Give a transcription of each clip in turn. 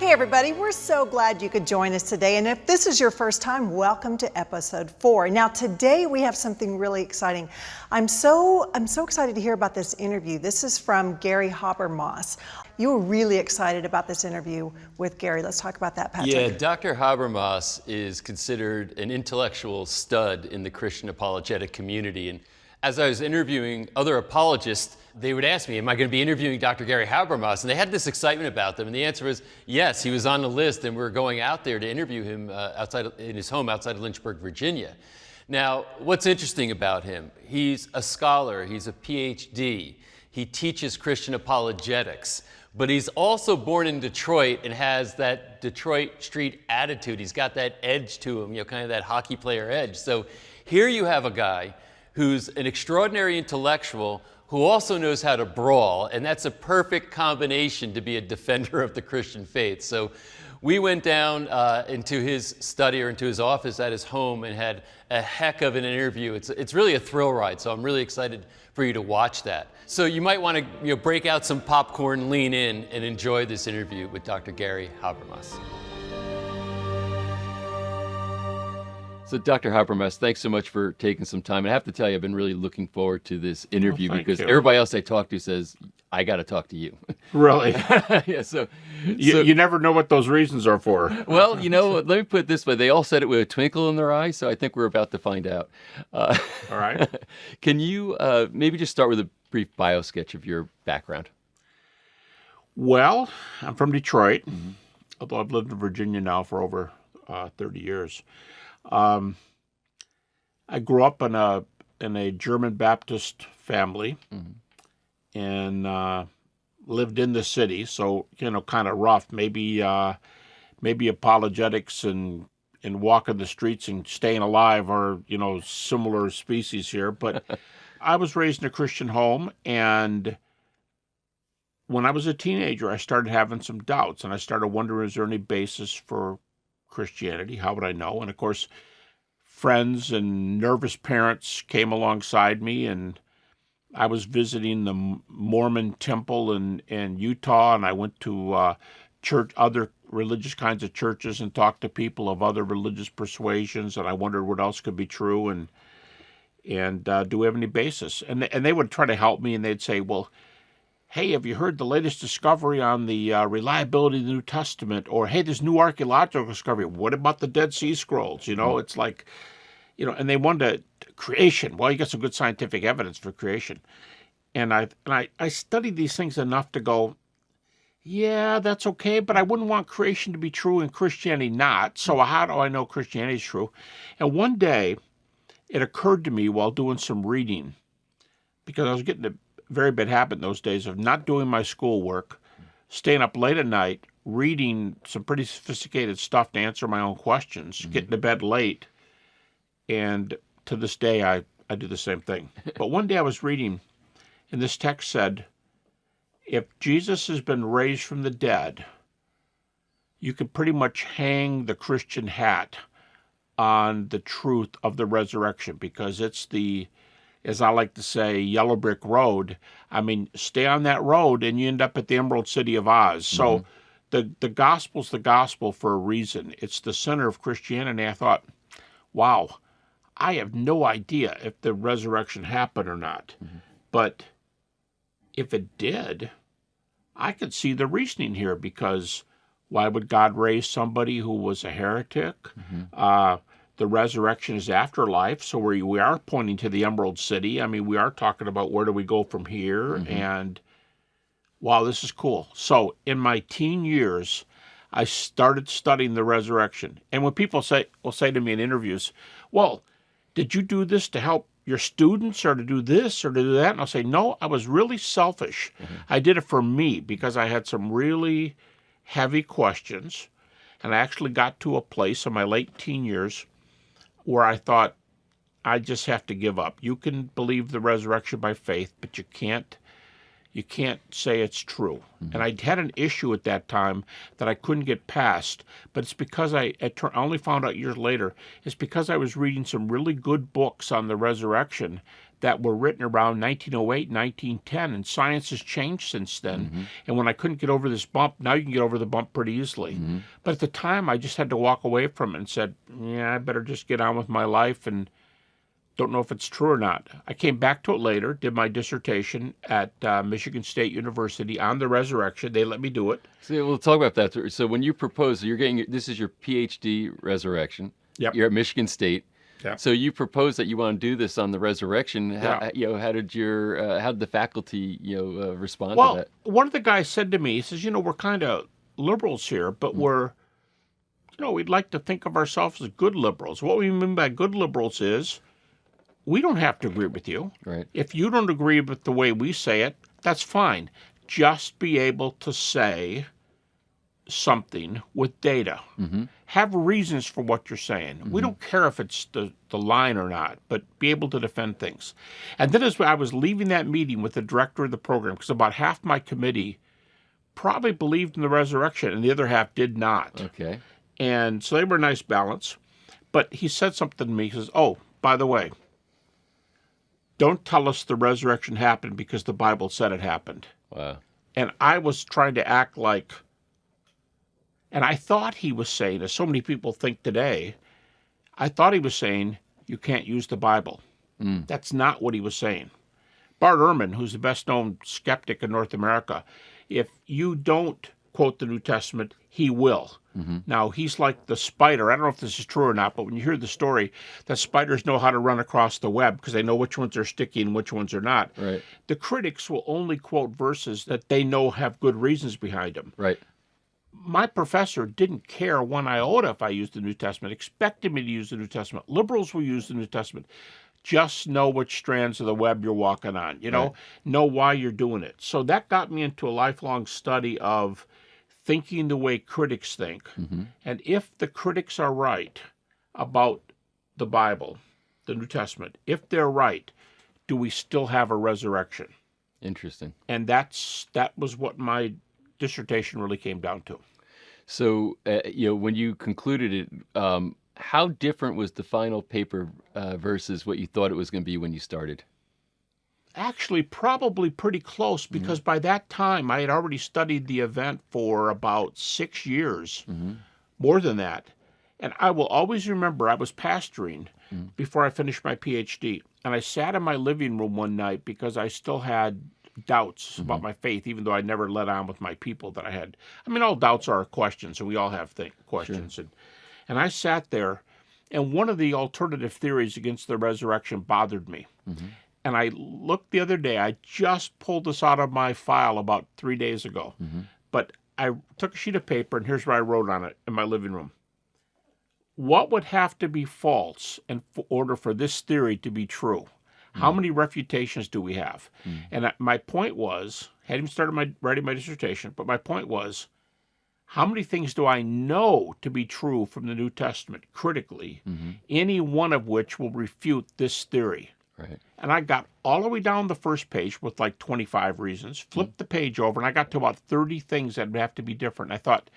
Hey everybody, we're so glad you could join us today. And if this is your first time, welcome to episode 4. Now today we have something really exciting. I'm so excited to hear about this interview. This is from Gary Habermas. You were really excited about this interview with Gary. Let's talk about that, Patrick. Yeah, Dr. Habermas is considered an intellectual stud in the Christian apologetic community. And as I was interviewing other apologists, they would ask me, am I going to be interviewing Dr. Gary Habermas? And they had this excitement about them. And the answer was yes, he was on the list, and we're going out there to interview him in his home outside of Lynchburg, Virginia. Now, what's interesting about him? He's a scholar. He's a PhD. He teaches Christian apologetics. But he's also born in Detroit and has that Detroit street attitude. He's got that edge to him, kind of that hockey player edge. So here you have a guy who's an extraordinary intellectual who also knows how to brawl, and that's a perfect combination to be a defender of the Christian faith. So we went down into his study or into his office at his home and had a heck of an interview. It's really a thrill ride, so I'm really excited for you to watch that. So you might want to break out some popcorn, lean in, and enjoy this interview with Dr. Gary Habermas. So Dr. Habermas, thanks so much for taking some time. And I have to tell you, I've been really looking forward to this interview because everybody else I talk to says, I got to talk to you. Really? Yeah. So you never know what those reasons are for. Well, let me put it this way. They all said it with a twinkle in their eye, so I think we're about to find out. All right. Can you maybe just start with a brief bio sketch of your background? Well, I'm from Detroit, although I've lived in Virginia now for over 30 years. I grew up in a German Baptist family and lived in the city, so kind of rough. Maybe apologetics and walking the streets and staying alive are similar species here. But I was raised in a Christian home, and when I was a teenager, I started having some doubts, and I started wondering, is there any basis for Christianity? How would I know? And of course, friends and nervous parents came alongside me, and I was visiting the Mormon temple in Utah, and I went to other religious kinds of churches and talked to people of other religious persuasions, and I wondered what else could be true, and do we have any basis? And they would try to help me, and they'd say, well, hey, have you heard the latest discovery on the reliability of the New Testament? Or, hey, there's new archaeological discovery. What about the Dead Sea Scrolls? It's like, and they wanted creation. Well, you got some good scientific evidence for creation. And I studied these things enough to go, yeah, that's okay, but I wouldn't want creation to be true and Christianity not. So how do I know Christianity is true? And one day, it occurred to me while doing some reading, because I was getting a very bad habit in those days of not doing my schoolwork, staying up late at night, reading some pretty sophisticated stuff to answer my own questions, getting to bed late. And to this day, I do the same thing. But one day I was reading, and this text said, if Jesus has been raised from the dead, you can pretty much hang the Christian hat on the truth of the resurrection, because it's the, as I like to say, yellow brick road. I mean, stay on that road and you end up at the Emerald City of Oz. So the gospel's the gospel for a reason. It's the center of Christianity. I thought, wow, I have no idea if the resurrection happened or not. But if it did, I could see the reasoning here, because why would God raise somebody who was a heretic? The resurrection is afterlife, so we are pointing to the Emerald City. I mean, we are talking about where do we go from here, and wow, this is cool. So in my teen years, I started studying the resurrection. And when people will say to me in interviews, well, did you do this to help your students, or to do this, or to do that? And I'll say, no, I was really selfish. I did it for me because I had some really heavy questions, and I actually got to a place in my late teen years where I thought, I just have to give up. You can believe the resurrection by faith, but you can't say it's true. And I had an issue at that time that I couldn't get past, but it's because I only found out years later, it's because I was reading some really good books on the resurrection that were written around 1908, 1910, and science has changed since then. And when I couldn't get over this bump, now you can get over the bump pretty easily. But at the time, I just had to walk away from it and said, yeah, I better just get on with my life and don't know if it's true or not. I came back to it later, did my dissertation at Michigan State University on the resurrection. They let me do it. So we'll talk about that. So when you propose, this is your PhD resurrection. Yep. You're at Michigan State. Yep. So you proposed that you want to do this on the resurrection. How, Yeah. how did the faculty respond to Well, that? one of the guys said to me, he says, we're kind of liberals here, but we'd like to think of ourselves as good liberals. What we mean by good liberals is we don't have to agree with you. Right. If you don't agree with the way we say it, that's fine. Just be able to say something with data. Have reasons for what you're saying. We don't care if it's the line or not, but be able to defend things. And then as I was leaving that meeting with the director of the program, because about half my committee probably believed in the resurrection and the other half did not. Okay. And so they were a nice balance. But he said something to me. He says, oh, by the way, don't tell us the resurrection happened because the Bible said it happened. Wow. And I was trying to act like, and I thought he was saying, as so many people think today, I thought he was saying, you can't use the Bible. That's not what he was saying. Bart Ehrman, who's the best-known skeptic in North America, if you don't quote the New Testament, he will. Now, he's like the spider. I don't know if this is true or not, but when you hear the story that spiders know how to run across the web because they know which ones are sticky and which ones are not. Right. The critics will only quote verses that they know have good reasons behind them. Right. My professor didn't care one iota if I used the New Testament, expected me to use the New Testament. Liberals will use the New Testament. Just know which strands of the web you're walking on, know why you're doing it. So that got me into a lifelong study of thinking the way critics think. And if the critics are right about the Bible, the New Testament, if they're right, do we still have a resurrection? Interesting. And that was what my dissertation really came down to. So, when you concluded it, how different was the final paper versus what you thought it was going to be when you started? Actually, probably pretty close because by that time I had already studied the event for about 6 years, more than that. And I will always remember I was pastoring before I finished my PhD. And I sat in my living room one night because I still had doubts about my faith, even though I never let on with my people that I had. I mean, all doubts are questions, and we all have questions. Sure. And I sat there, and one of the alternative theories against the resurrection bothered me. And I looked the other day, I just pulled this out of my file about 3 days ago. But I took a sheet of paper, and here's what I wrote on it in my living room. What would have to be false in order for this theory to be true? How many refutations do we have? And my point was, I hadn't even started writing my dissertation, but my point was, how many things do I know to be true from the New Testament critically, any one of which will refute this theory? Right. And I got all the way down the first page with like 25 reasons, flipped the page over, and I got to about 30 things that would have to be different. I thought,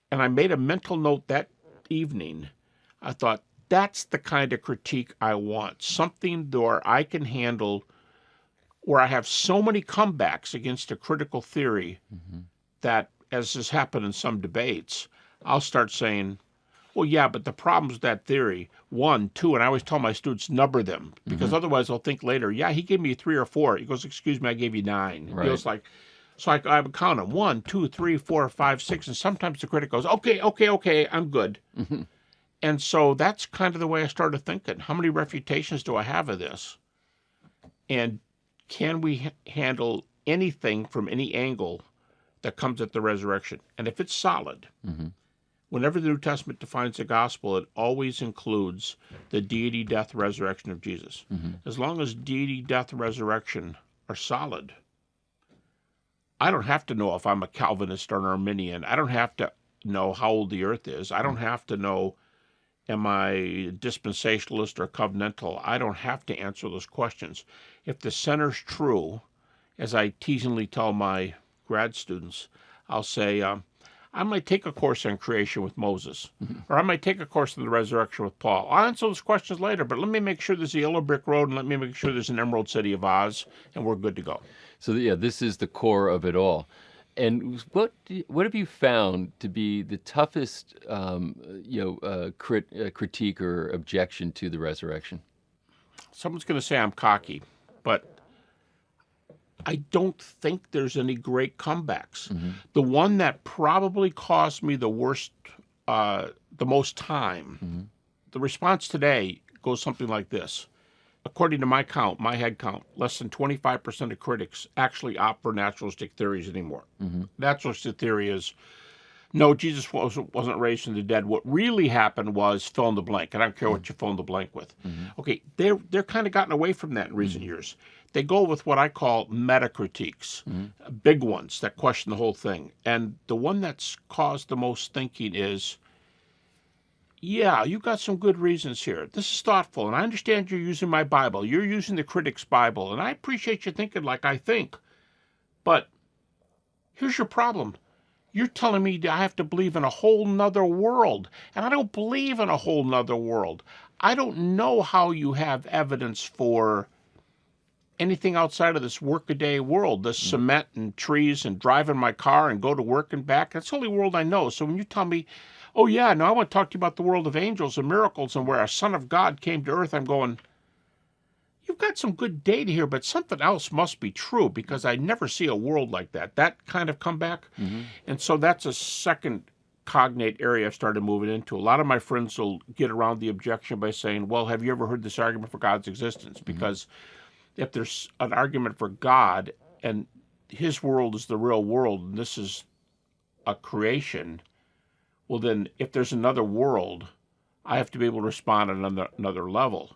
and I made a mental note that evening, I thought, that's the kind of critique I want, something where I can handle, where I have so many comebacks against a critical theory that, as has happened in some debates, I'll start saying, well, yeah, but the problems with that theory, 1, 2, and I always tell my students, number them, because otherwise they'll think later, yeah, he gave me 3 or 4. He goes, excuse me, I gave you 9. Right. It feels like, so I would count them, 1, 2, 3, 4, 5, 6, and sometimes the critic goes, okay, I'm good. And so that's kind of the way I started thinking. How many refutations do I have of this? And can we handle anything from any angle that comes at the resurrection? And if it's solid, whenever the New Testament defines the gospel, it always includes the deity, death, resurrection of Jesus. As long as deity, death, resurrection are solid, I don't have to know if I'm a Calvinist or an Arminian. I don't have to know how old the earth is. I don't have to know, am I dispensationalist or covenantal? I don't have to answer those questions. If the center's true, as I teasingly tell my grad students, I'll say, I I might take a course on creation with Moses, or I might take a course on the resurrection with Paul. I'll answer those questions later, but let me make sure there's a yellow brick road, and let me make sure there's an Emerald City of Oz, and we're good to go. So yeah, this is the core of it all. And what have you found to be the toughest, critique or objection to the resurrection? Someone's going to say I'm cocky, but I don't think there's any great comebacks. The one that probably cost me the most time, the response today goes something like this. According to my count, my head count, less than 25% of critics actually opt for naturalistic theories anymore. Naturalistic theory is, no, Jesus wasn't raised from the dead. What really happened was fill in the blank. I don't care what you fill in the blank with. Okay, they're kind of gotten away from that in recent years. They go with what I call metacritiques, big ones that question the whole thing. And the one that's caused the most thinking is, yeah, you got some good reasons here. This is thoughtful, and I understand you're using my Bible. You're using the critic's Bible, and I appreciate you thinking like I think. But here's your problem. You're telling me that I have to believe in a whole nother world, and I don't believe in a whole nother world. I don't know how you have evidence for anything outside of this workaday world, this cement and trees and driving my car and go to work and back. That's the only world I know. So when you tell me, oh, yeah, no, I want to talk to you about the world of angels and miracles and where a son of God came to earth, I'm going, you've got some good data here, but something else must be true because I never see a world like that. That kind of comeback. And so that's a second cognate area I've started moving into. A lot of my friends will get around the objection by saying, well, have you ever heard this argument for God's existence? Because if there's an argument for God and his world is the real world and this is a creation, well, then if there's another world, I have to be able to respond on another level.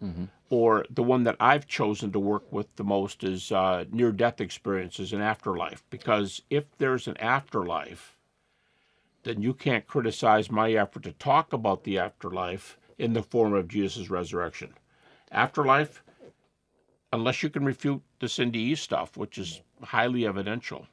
Or the one that I've chosen to work with the most is near-death experiences and afterlife. Because if there's an afterlife, then you can't criticize my effort to talk about the afterlife in the form of Jesus' resurrection. Afterlife, unless you can refute this NDE stuff, which is highly evidential,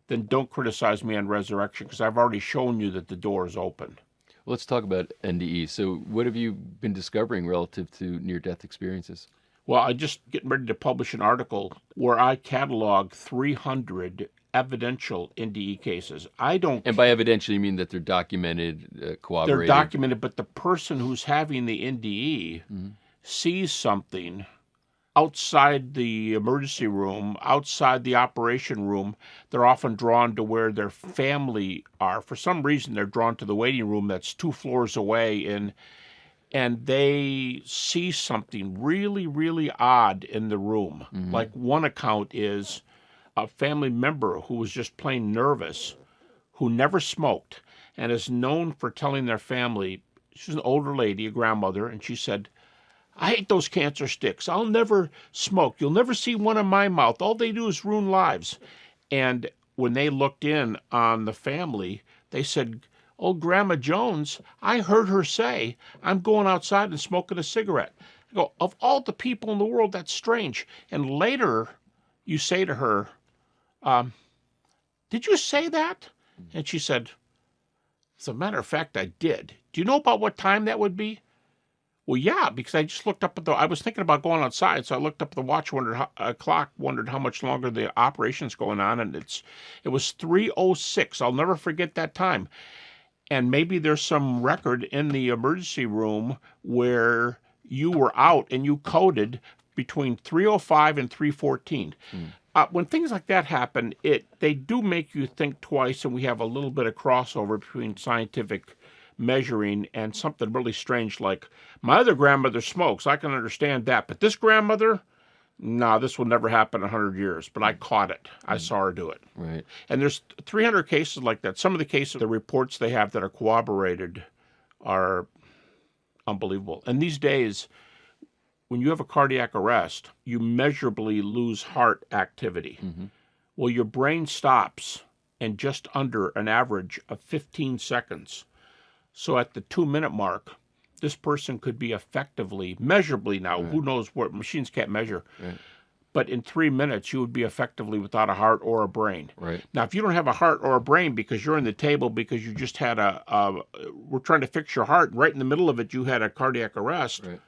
then don't criticize me on resurrection because I've already shown you that the door is open. Let's talk about NDE. So what have you been discovering relative to near-death experiences? Well, I just getting ready to publish an article where I catalog 300 evidential NDE cases. And by evidential, you mean that they're documented, corroborated? They're documented, but the person who's having the NDE sees something outside the emergency room, outside the operation room. They're often drawn to where their family are. For some reason, they're drawn to the waiting room that's 2 floors away, and they see something really, really odd in the room. Like one account is a family member who was just plain nervous, who never smoked, and is known for telling their family, she's an older lady, a grandmother, and she said, I hate those cancer sticks. I'll never smoke. You'll never see one in my mouth. All they do is ruin lives. And when they looked in on the family, they said, oh, Grandma Jones, I heard her say, I'm going outside and smoking a cigarette. I go, of all the people in the world, that's strange. And later you say to her, did you say that? And she said, as a matter of fact, I did. Do you know about what time that would be? Well, yeah, because I just looked up at I was thinking about going outside, so I looked up at the watch, wondered how much longer the operation's going on, and it was 3:06. I'll never forget that time. And maybe there's some record in the emergency room where you were out and you coded between 3:05 and 3:14. When things like that happen, they do make you think twice, and we have a little bit of crossover between scientific measuring and something really strange like, my other grandmother smokes, I can understand that, but this grandmother, no, this will never happen in 100 years, but I caught it. I saw her do it. Right. And there's 300 cases like that. Some of the cases, the reports they have that are corroborated are unbelievable. And these days, when you have a cardiac arrest, you measurably lose heart activity. Well, your brain stops in just under an average of 15 seconds. So at the 2-minute mark, this person could be effectively, measurably now, who knows what, machines can't measure, but in 3 minutes you would be effectively without a heart or a brain. Right. Now, if you don't have a heart or a brain because you're in the table because you just had we're trying to fix your heart, and right in the middle of it you had a cardiac arrest. Right.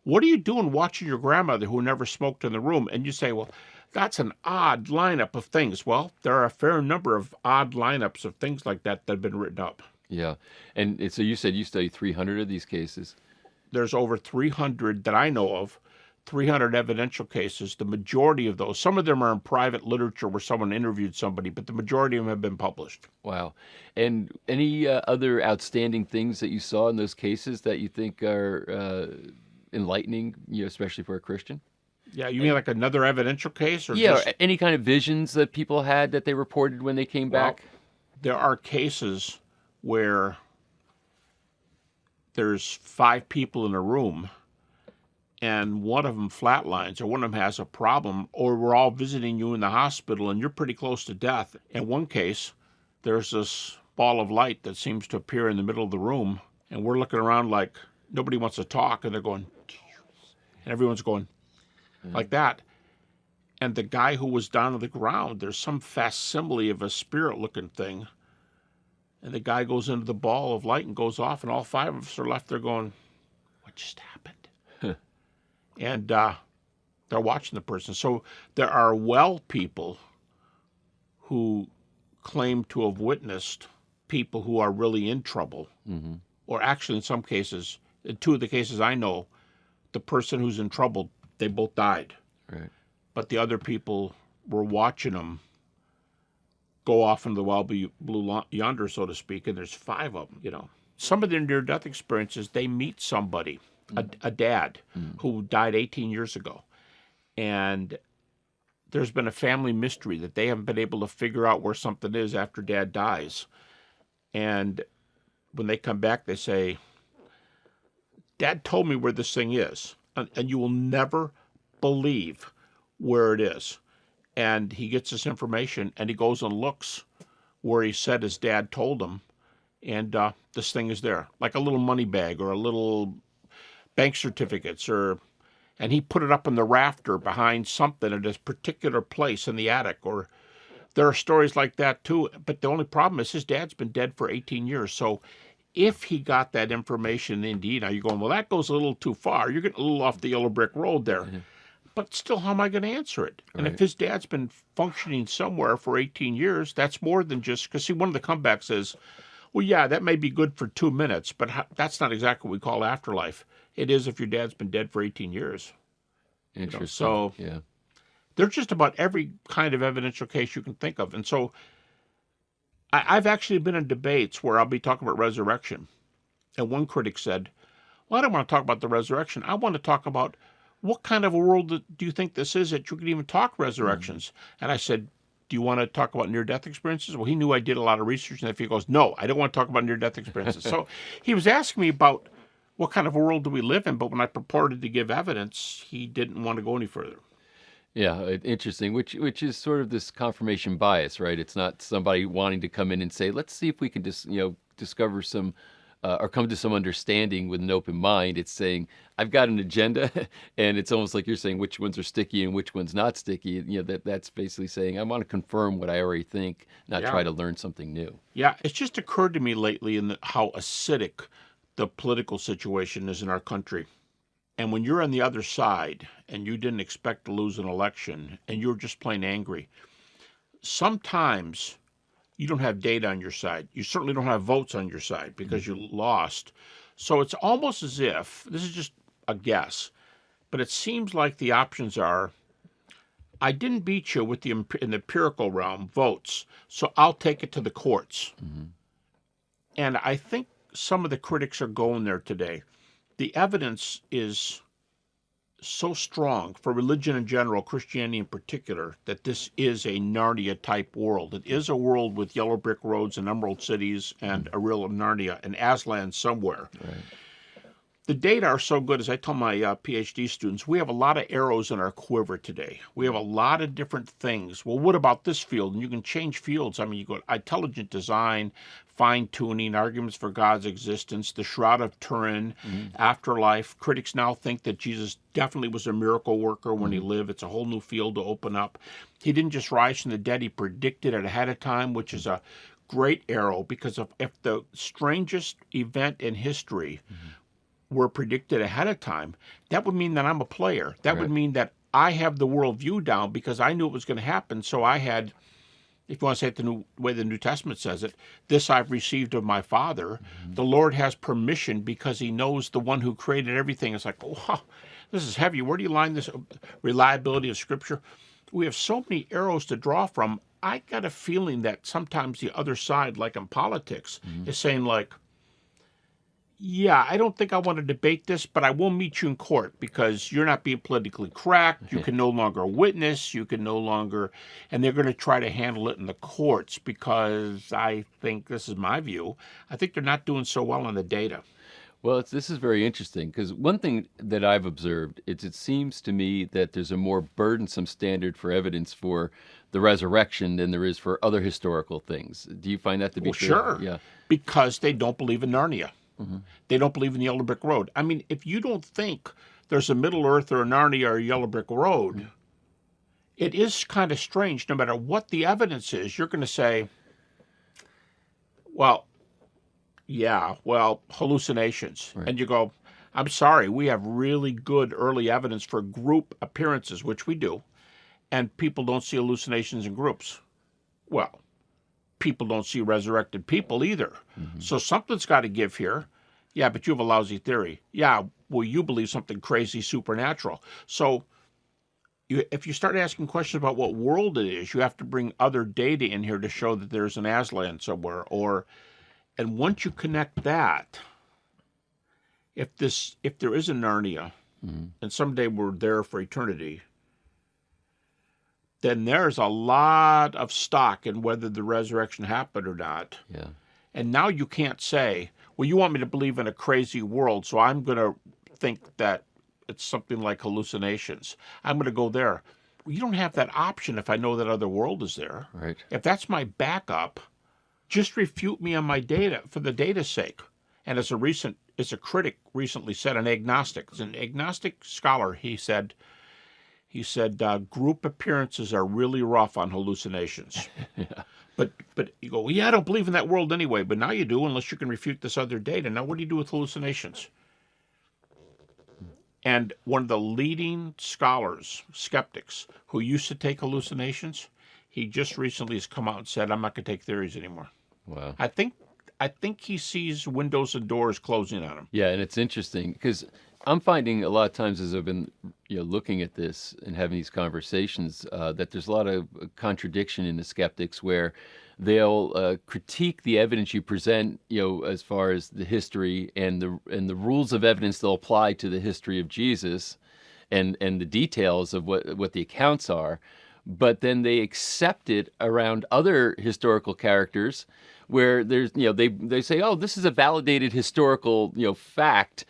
What are you doing watching your grandmother who never smoked in the room? And you say, well, that's an odd lineup of things. Well, there are a fair number of odd lineups of things like that have been written up. Yeah. And so you said you studied 300 of these cases. There's over 300 that I know of, 300 evidential cases. The majority of those, some of them are in private literature where someone interviewed somebody, but the majority of them have been published. Wow. And any other outstanding things that you saw in those cases that you think are enlightening, especially for a Christian? Yeah, you mean like another evidential case? Or Yeah, just, or any kind of visions that people had that they reported when they came back? There are cases where there's 5 people in a room and one of them flatlines or one of them has a problem, or we're all visiting you in the hospital and you're pretty close to death. In one case, there's this ball of light that seems to appear in the middle of the room, and we're looking around like nobody wants to talk, and they're going, and everyone's going like that. And the guy who was down on the ground, there's some facsimile of a spirit-looking thing, and the guy goes into the ball of light and goes off, and all 5 of us are left there going, what just happened? And they're watching the person. So there are well people who claim to have witnessed people who are really in trouble. Mm-hmm. Or actually, in some cases, in 2 of the cases I know, the person who's in trouble, they both died. Right. But the other people were watching them go off into the wild blue yonder, so to speak, and there's 5 of them, Some of their near-death experiences, they meet somebody, a dad who died 18 years ago. And there's been a family mystery that they haven't been able to figure out where something is after dad dies. And when they come back, they say, Dad told me where this thing is. And you will never believe where it is. And he gets this information, and he goes and looks where he said his dad told him, and this thing is there, like a little money bag or a little bank certificates, and he put it up in the rafter behind something at this particular place in the attic. Or there are stories like that too, but the only problem is his dad's been dead for 18 years. So if he got that information indeed, now you're going, well, that goes a little too far. You're getting a little off the yellow brick road there. Mm-hmm. But still, how am I going to answer it? And if his dad's been functioning somewhere for 18 years, that's more than just, because see, one of the comebacks is, well, yeah, that may be good for 2 minutes, but that's not exactly what we call afterlife. It is if your dad's been dead for 18 years. Interesting. So yeah, there's just about every kind of evidential case you can think of. And so I've actually been in debates where I'll be talking about resurrection. And one critic said, well, I don't want to talk about the resurrection. I want to talk about what kind of a world do you think this is that you can even talk resurrections? Mm-hmm. And I said, do you want to talk about near-death experiences? Well, he knew I did a lot of research, and if he goes, no, I don't want to talk about near-death experiences. So he was asking me about what kind of a world do we live in, but when I purported to give evidence, he didn't want to go any further. Yeah, interesting, which is sort of this confirmation bias, right? It's not somebody wanting to come in and say, let's see if we can just, discover some or come to some understanding with an open mind. It's saying, I've got an agenda, and it's almost like you're saying which ones are sticky and which ones not sticky. That's basically saying, I want to confirm what I already think, not try to learn something new. Yeah, it's just occurred to me lately how acidic the political situation is in our country. And when you're on the other side and you didn't expect to lose an election and you're just plain angry, sometimes you don't have data on your side. You certainly don't have votes on your side because you lost. So it's almost as if, this is just a guess, but it seems like the options are, I didn't beat you with in the empirical realm, votes, so I'll take it to the courts. Mm-hmm. And I think some of the critics are going there today. The evidence is so strong for religion in general, Christianity in particular, that this is a Narnia-type world. It is a world with yellow brick roads and emerald cities and a real Narnia, an Aslan somewhere. Right. The data are so good, as I tell my PhD students, we have a lot of arrows in our quiver today. We have a lot of different things. Well, what about this field? And you can change fields. I mean, you go intelligent design, fine-tuning, arguments for God's existence, the Shroud of Turin, afterlife. Critics now think that Jesus definitely was a miracle worker when he lived. It's a whole new field to open up. He didn't just rise from the dead. He predicted it ahead of time, which is a great arrow, because if the strangest event in history were predicted ahead of time, that would mean that I'm a player. That would mean that I have the worldview down because I knew it was going to happen. So I had, if you want to say it the way the New Testament says it, this I've received of my Father. The Lord has permission because he knows the one who created everything. It's like, wow, this is heavy. Where do you line this reliability of Scripture? We have so many arrows to draw from. I got a feeling that sometimes the other side, like in politics, is saying like, yeah, I don't think I want to debate this, but I will meet you in court because you're not being politically correct. You can no longer witness. You can no longer, and they're going to try to handle it in the courts because I think, this is my view, I think they're not doing so well on the data. Well, this is very interesting because one thing that I've observed is it seems to me that there's a more burdensome standard for evidence for the resurrection than there is for other historical things. Do you find that to be true? Sure. Yeah. Because they don't believe in Narnia. They don't believe in the Yellow Brick Road. I mean, if you don't think there's a Middle Earth or a Narnia or a Yellow Brick Road, it is kind of strange. No matter what the evidence is, you're going to say, well, yeah, well, hallucinations. And you go, I'm sorry, we have really good early evidence for group appearances, which we do, and people don't see hallucinations in groups. Well, people don't see resurrected people either. So something's got to give here. Yeah, but you have a lousy theory. Yeah, well, you believe something crazy supernatural. So if you start asking questions about what world it is, you have to bring other data in here to show that there's an Aslan somewhere. And once you connect that, if there is a Narnia, and someday we're there for eternity, then there's a lot of stock in whether the resurrection happened or not. Yeah. And now you can't say, well, you want me to believe in a crazy world, so I'm going to think that it's something like hallucinations. I'm going to go there. Well, you don't have that option if I know that other world is there. Right. If that's my backup, just refute me on my data for the data's sake. And as a critic recently said, an agnostic scholar, he said, group appearances are really rough on hallucinations. But you go, well, yeah, I don't believe in that world anyway. But now you do, unless you can refute this other data. Now, what do you do with hallucinations? And one of the leading scholars, skeptics, who used to take hallucinations, he just recently has come out and said, I'm not going to take theories anymore. Wow. I think he sees windows and doors closing on him. Yeah, and it's interesting because I'm finding a lot of times as I've been looking at this and having these conversations that there's a lot of contradiction in the skeptics where they'll critique the evidence you present, as far as the history and the rules of evidence they'll apply to the history of Jesus and the details of what the accounts are, but then they accept it around other historical characters where there's, they say, oh, this is a validated historical, fact,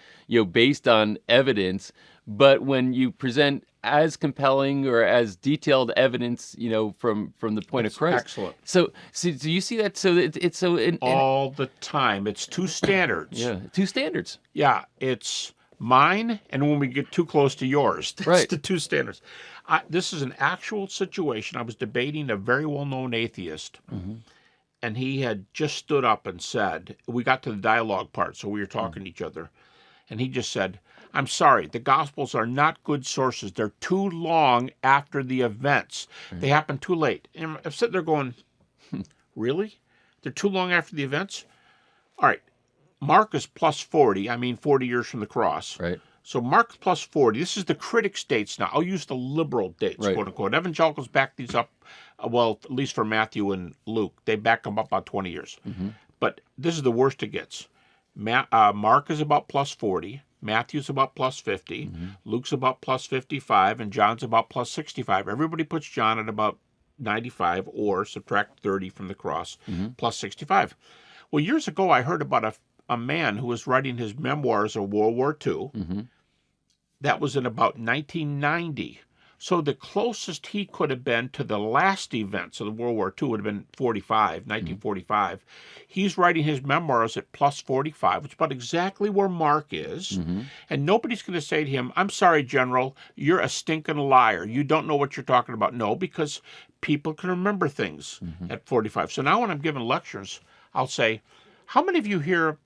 based on evidence. But when you present as compelling or as detailed evidence, from the point of Christ. Excellent. So do you see that? So it's so all the time. It's two standards. Yeah, two standards. Yeah, it's mine, and when we get too close to yours, that's right. The two standards. This is an actual situation. I was debating a very well-known atheist. And he had just stood up and said, we got to the dialogue part, so we were talking to each other. And he just said, I'm sorry, the Gospels are not good sources. They're too long after the events. They happen too late. And I'm sitting there going, really? They're too long after the events? All right, Mark is plus 40. 40 years from the cross. Right. So Mark plus 40. This is the critics' dates now. I'll use the liberal dates, right. quote unquote. Evangelicals back these up, well, at least for Matthew and Luke. They back them up about 20 years. But this is the worst it gets. Mark is about plus 40. Matthew's about plus 50. Luke's about plus 55. And John's about plus 65. Everybody puts John at about 95 or subtract 30 from the cross, plus 65. Well, years ago, I heard about a man who was writing his memoirs of World War II. That was in about 1990. So the closest he could have been to the last events of the World War II would have been 1945. He's writing his memoirs at plus 45, which is about exactly where Mark is. And nobody's going to say to him, I'm sorry, General, you're a stinking liar. You don't know what you're talking about. No, because people can remember things at 45. So now when I'm giving lectures, I'll say, how many of you here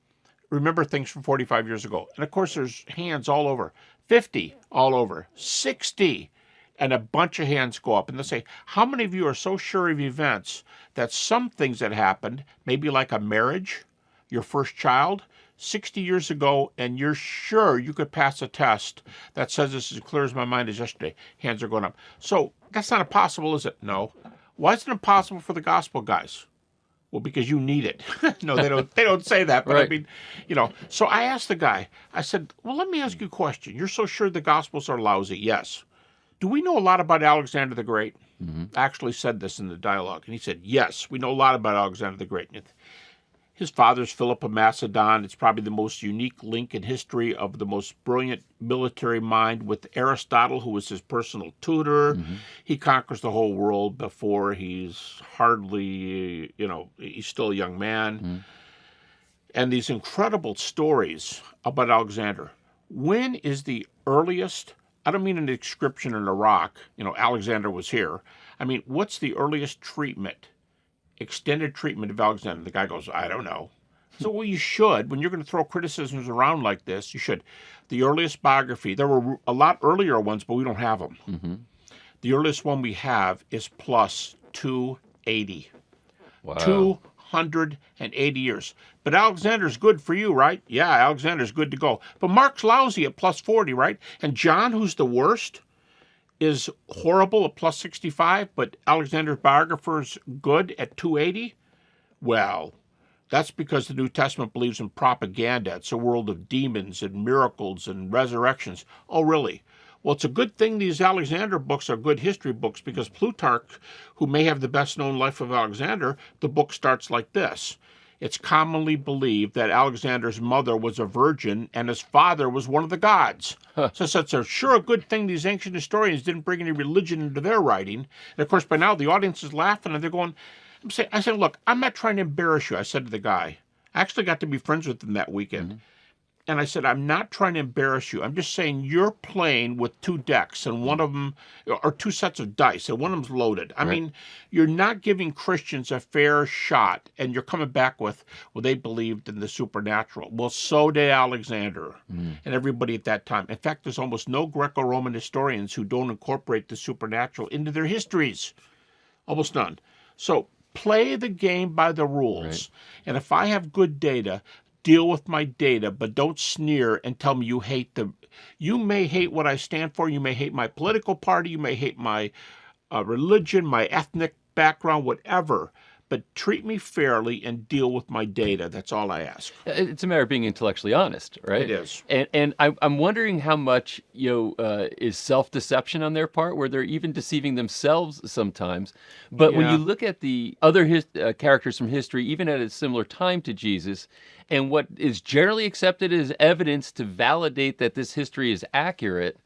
remember things from 45 years ago? And of course, there's hands all over. 50 all over. 60. And a bunch of hands go up. And they'll say, how many of you are so sure of events that some things that happened, maybe like a marriage, your first child, 60 years ago, and you're sure you could pass a test that says this as clear as my mind as yesterday? Hands are going up. So that's not impossible, is it? No. Why is it impossible for the gospel guys? Well, because you need it. No, they don't. They don't say that. But Right. I mean, So I asked the guy. I said, "Well, let me ask you a question. You're so sure the Gospels are lousy?" Yes. Do we know a lot about Alexander the Great? I actually said this in the dialogue, and he said, "Yes, we know a lot about Alexander the Great." His father's Philip of Macedon. It's probably the most unique link in history of the most brilliant military mind with Aristotle, who was his personal tutor. He conquers the whole world before he's hardly, he's still a young man. And these incredible stories about Alexander. When is the earliest, I don't mean an inscription in a rock, Alexander was here. I mean, what's the earliest extended treatment of Alexander? The guy goes, I don't know. So, well, you should. When you're going to throw criticisms around like this, you should. The earliest biography, there were a lot earlier ones, but we don't have them. The earliest one we have is plus 280. Wow. 280 years. But Alexander's good for you, right? Yeah, Alexander's good to go. But Mark's lousy at plus 40, right? And John, who's the worst, is horrible at plus 65, but Alexander's biographer's good at 280? Well, that's because the New Testament believes in propaganda. It's a world of demons and miracles and resurrections. Oh, really? Well, it's a good thing these Alexander books are good history books, because Plutarch, who may have the best known life of Alexander, the book starts like this. It's commonly believed that Alexander's mother was a virgin and his father was one of the gods. So it's a good thing these ancient historians didn't bring any religion into their writing. And of course, by now the audience is laughing and they're going, I said, look, I'm not trying to embarrass you. I said to the guy, I actually got to be friends with him that weekend. And I said, I'm not trying to embarrass you. I'm just saying you're playing with two decks, and one of them, or two sets of dice, and one of them's loaded. I mean, you're not giving Christians a fair shot, and you're coming back with, well, they believed in the supernatural. Well, so did Alexander and everybody at that time. In fact, there's almost no Greco-Roman historians who don't incorporate the supernatural into their histories. Almost none. So play the game by the rules. And if I have good data, deal with my data, but don't sneer and tell me you hate them. You may hate what I stand for. You may hate my political party. You may hate my religion, my ethnic background, whatever. But treat me fairly and deal with my data. That's all I ask. It's a matter of being intellectually honest, right? It is. And I'm wondering how much is self-deception on their part, where they're even deceiving themselves sometimes. But when you look at the other characters from history, even at a similar time to Jesus, and what is generally accepted as evidence to validate that this history is accurate,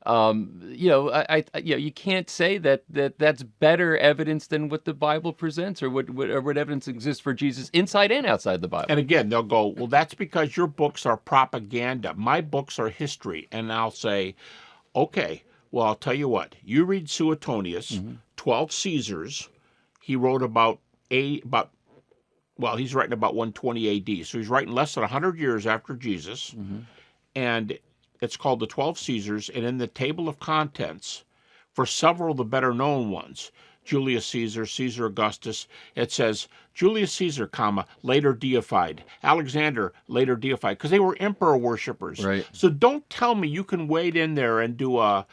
you can't say that's better evidence than what the Bible presents, or what evidence exists for Jesus inside and outside the Bible. And again, they'll go, well, that's because your books are propaganda. My books are history. And I'll say, okay, well, I'll tell you what. You read Suetonius, 12 Caesars. He wrote he's writing about 120 AD. So he's writing less than 100 years after Jesus. And it's called the 12 Caesars, and in the table of contents, for several of the better-known ones, Julius Caesar, Caesar Augustus, it says, Julius Caesar, later deified. Alexander, later deified, because they were emperor worshippers. Right. So don't tell me you can wade in there and do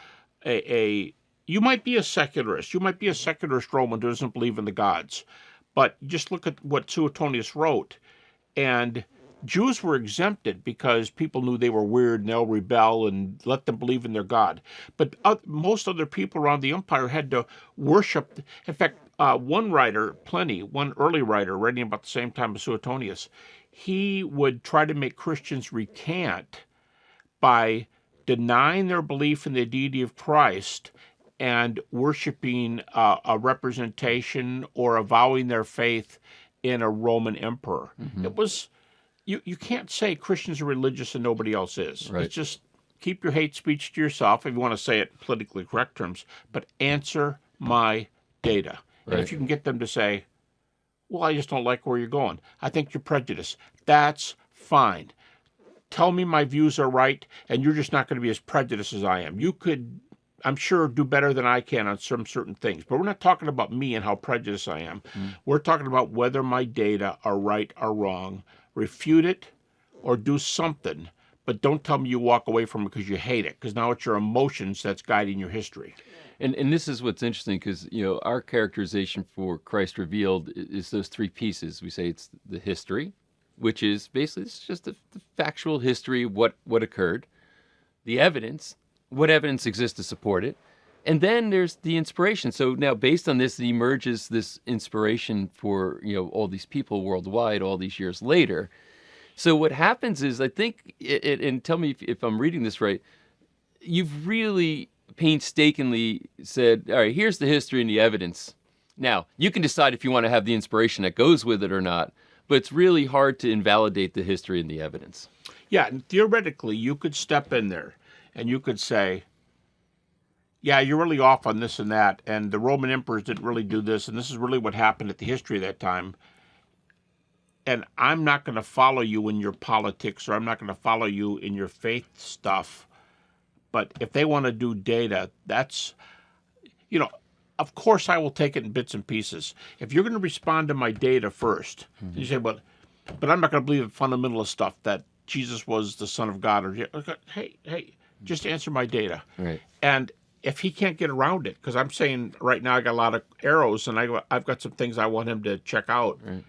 you might be a secularist. You might be a secularist Roman who doesn't believe in the gods. But just look at what Suetonius wrote, and Jews were exempted because people knew they were weird and they'll rebel, and let them believe in their God. But most other people around the empire had to worship. In fact, one early writer, writing about the same time as Suetonius, he would try to make Christians recant by denying their belief in the deity of Christ and worshiping a representation or avowing their faith in a Roman emperor. It was, you can't say Christians are religious and nobody else is. Right. It's just keep your hate speech to yourself, if you want to say it in politically correct terms, but answer my data. And if you can get them to say, well, I just don't like where you're going, I think you're prejudiced, that's fine. Tell me my views are right, and you're just not going to be as prejudiced as I am. You could, I'm sure, do better than I can on some certain things, but we're not talking about me and how prejudiced I am. We're talking about whether my data are right or wrong. Refute it or do something, but don't tell me you walk away from it because you hate it, because now it's your emotions that's guiding your history. And this is what's interesting, because our characterization for Christ revealed is those three pieces. We say it's the history, which is basically it's just the factual history of what occurred, the evidence, what evidence exists to support it, and then there's the inspiration. So now, based on this, emerges this inspiration for all these people worldwide all these years later. So what happens is, I think, and tell me if I'm reading this right, you've really painstakingly said, all right, here's the history and the evidence. Now, you can decide if you want to have the inspiration that goes with it or not, but it's really hard to invalidate the history and the evidence. Yeah, and theoretically, you could step in there and you could say, yeah, you're really off on this and that, and the Roman emperors didn't really do this, and this is really what happened at the history of that time. And I'm not going to follow you in your politics, or I'm not going to follow you in your faith stuff. But if they want to do data, that's, of course I will take it in bits and pieces. If you're going to respond to my data first, you say, but I'm not going to believe the fundamentalist stuff that Jesus was the Son of God. Or hey, just answer my data. Right. And if he can't get around it, because I'm saying right now I got a lot of arrows and I've got some things I want him to check out. Right.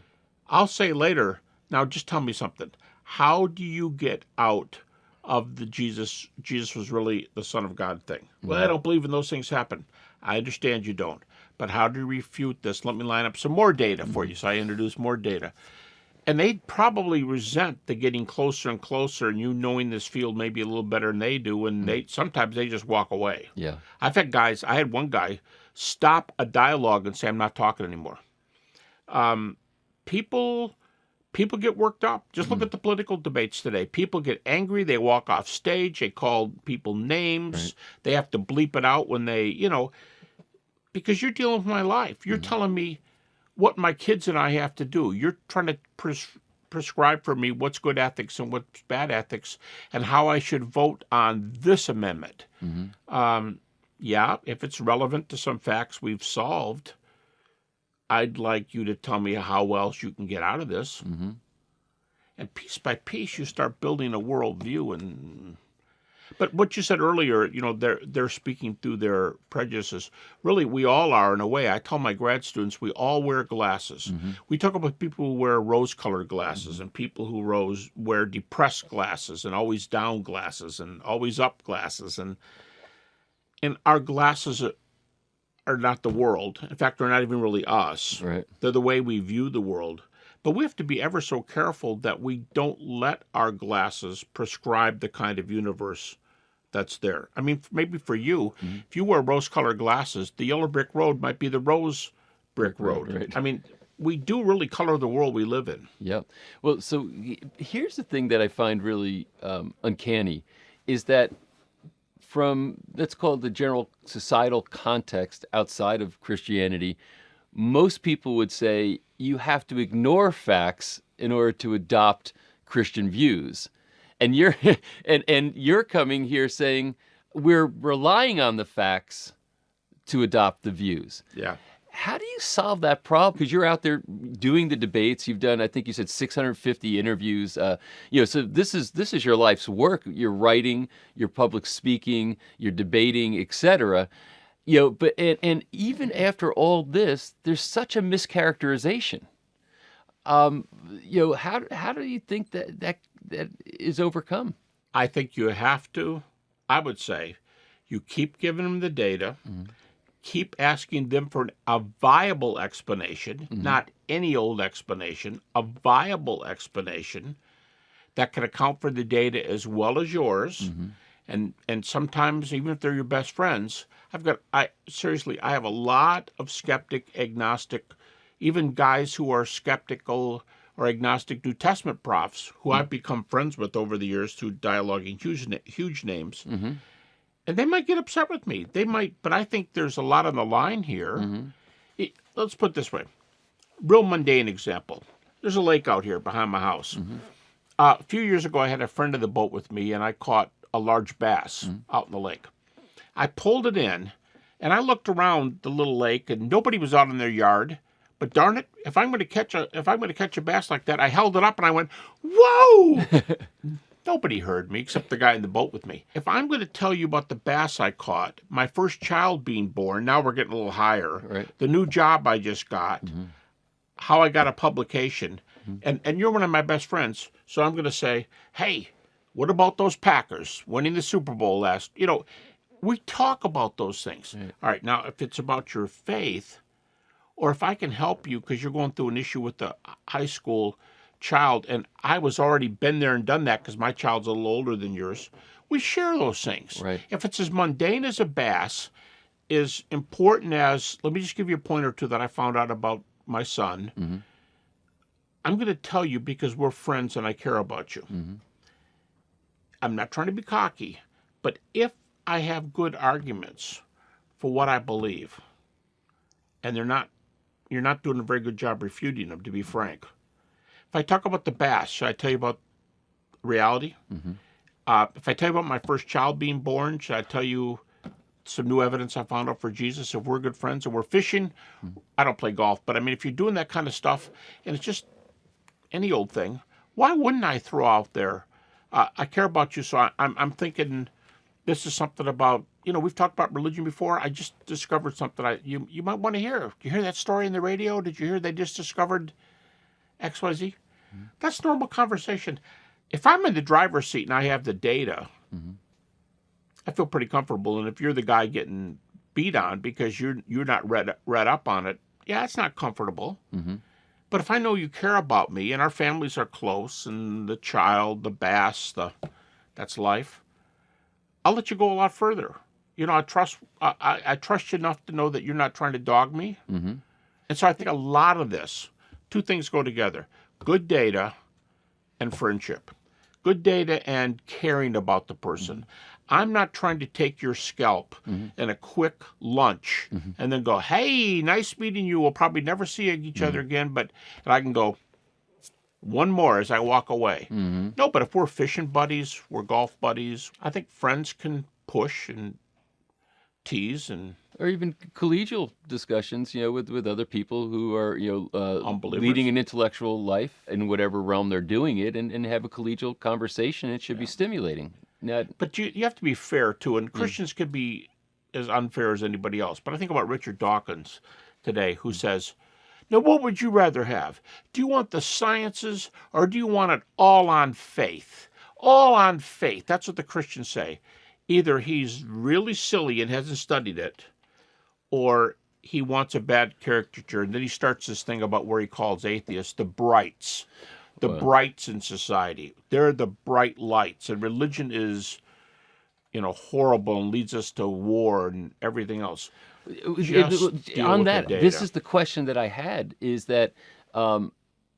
I'll say later, now just tell me something. How do you get out of the Jesus was really the Son of God thing? Well, I don't believe in those things happen. I understand you don't. But how do you refute this? Let me line up some more data for you. So I introduce more data. And they'd probably resent the getting closer and closer and you knowing this field maybe a little better than they do. And sometimes they just walk away. Yeah. I had one guy stop a dialogue and say, I'm not talking anymore. People get worked up. Just look at the political debates today. People get angry. They walk off stage. They call people names. Right. They have to bleep it out when they, because you're dealing with my life. You're telling me what my kids and I have to do. You're trying to prescribe for me what's good ethics and what's bad ethics and how I should vote on this amendment. Yeah, if it's relevant to some facts we've solved, I'd like you to tell me how else you can get out of this. And piece by piece, you start building a worldview. But what you said earlier, they're speaking through their prejudices. Really, we all are in a way. I tell my grad students, we all wear glasses. We talk about people who wear rose-colored glasses and people who wear depressed glasses and always down glasses and always up glasses. And our glasses are not the world. In fact, they're not even really us. Right. They're the way we view the world. But we have to be ever so careful that we don't let our glasses prescribe the kind of universe that's there. I mean, maybe for you, if you wear rose-colored glasses, the yellow brick road might be the rose brick road. Right. I mean, we do really color the world we live in. Yeah. Well, so here's the thing that I find really uncanny is that from, let's call it the general societal context outside of Christianity, most people would say you have to ignore facts in order to adopt Christian views. And you're and you're coming here saying we're relying on the facts to adopt the views. Yeah. How do you solve that problem? Because you're out there doing the debates. You've done, I think you said 650 interviews. So this is your life's work. You're writing, you're public speaking, you're debating, etc. But and even after all this, there's such a mischaracterization. How do you think that is overcome? I think you have to. I would say you keep giving them the data. keep asking them for a viable explanation, not any old explanation, a viable explanation that can account for the data as well as yours. And sometimes, even if they're your best friends, I have a lot of skeptic, agnostic, even guys who are skeptical or agnostic New Testament profs who I've become friends with over the years through dialoguing huge names. And they might get upset with me. They might, but I think there's a lot on the line here. Let's put it this way. Real mundane example. There's a lake out here behind my house. A few years ago, I had a friend of the boat with me, and I caught a large bass out in the lake. I pulled it in, and I looked around the little lake, and nobody was out in their yard. But darn it, if I'm going to catch a bass like that, I held it up and I went, "Whoa!" Nobody heard me except the guy in the boat with me. If I'm going to tell you about the bass I caught, my first child being born, now we're getting a little higher, Right. the new job I just got, how I got a publication, and you're one of my best friends, so I'm going to say, hey, what about those Packers winning the Super Bowl last? We talk about those things. Right. All right, now if it's about your faith, or if I can help you because you're going through an issue with the high school child, and I was already been there and done that because my child's a little older than yours, we share those things. Right. If it's as mundane as a bass, as important as, let me just give you a point or two that I found out about my son. I'm going to tell you because we're friends and I care about you. I'm not trying to be cocky, but if I have good arguments for what I believe, and you're not doing a very good job refuting them, to be frank. If I talk about the bass, should I tell you about reality? If I tell you about my first child being born, should I tell you some new evidence I found out for Jesus? If we're good friends and we're fishing, I don't play golf, but I mean, if you're doing that kind of stuff, and it's just any old thing, why wouldn't I throw out there, I care about you, so I'm thinking this is something about, we've talked about religion before. I just discovered something you might want to hear. Did you hear that story in the radio? Did you hear they just discovered XYZ? That's normal conversation. If I'm in the driver's seat and I have the data, I feel pretty comfortable. And if you're the guy getting beat on because you're not read up on it, yeah, it's not comfortable. But if I know you care about me and our families are close and the child, the bass, that's life, I'll let you go a lot further. I trust you enough to know that you're not trying to dog me. And so I think a lot of this, two things go together: good data and friendship. Good data and caring about the person. I'm not trying to take your scalp in a quick lunch and then go, hey, nice meeting you. We'll probably never see each other again. And I can go one more as I walk away. No, but if we're fishing buddies, we're golf buddies, I think friends can push and tease and... Or even collegial discussions, with other people who are, Unbelievers. leading an intellectual life in whatever realm they're doing it, and have a collegial conversation. It should be stimulating. But you have to be fair, too, and Christians can be as unfair as anybody else. But I think about Richard Dawkins today, who says, now, what would you rather have? Do you want the sciences, or do you want it all on faith? All on faith. That's what the Christians say. Either he's really silly and hasn't studied it, or he wants a bad caricature. And then he starts this thing about where he calls atheists the brights. The brights in society. They're the bright lights. And religion is, horrible and leads us to war and everything else. On that, this is the question that I had, is that I'm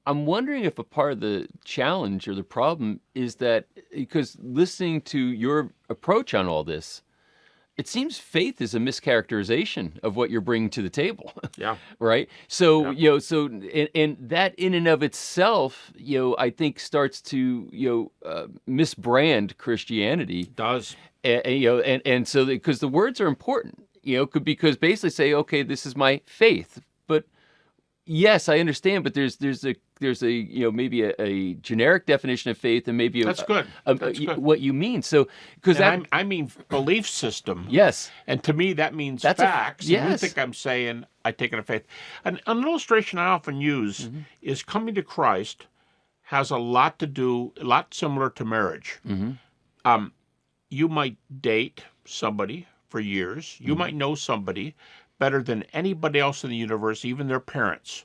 wondering if a part of the challenge or the problem is that, because listening to your approach on all this, it seems faith is a mischaracterization of what you're bringing to the table. Yeah. Right? So, Yeah. And that in and of itself, I think starts to, misbrand Christianity. It does. And so, because the words are important, because basically say, okay, this is my faith. But yes, I understand, but there's a maybe a generic definition of faith, and maybe That's good. That's good. What you mean. So because I mean belief system. Yes, and to me that means that's facts. Yes. And you think I'm saying I take it a faith. An illustration I often use is coming to Christ has a lot similar to marriage. You might date somebody for years. You might know somebody, better than anybody else in the universe, even their parents.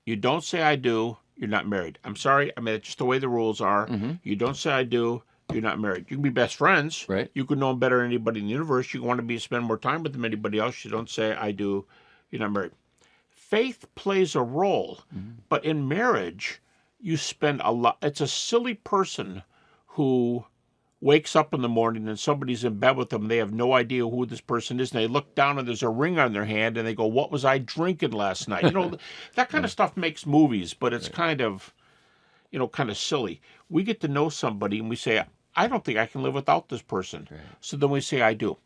You don't say I do, you're not married. I'm sorry, I mean, it's just the way the rules are. You don't say I do, you're not married. You can be best friends. Right. You could know them better than anybody in the universe. You can want to spend more time with them than anybody else. You don't say I do, you're not married. Faith plays a role, but in marriage, you spend a lot. It's a silly person who wakes up in the morning and somebody's in bed with them. They have no idea who this person is. And they look down and there's a ring on their hand and they go, what was I drinking last night? You know, that kind of stuff makes movies, but it's kind of, you know, kind of silly. We get to know somebody and we say, I don't think I can live without this person. Right. So then we say, I do.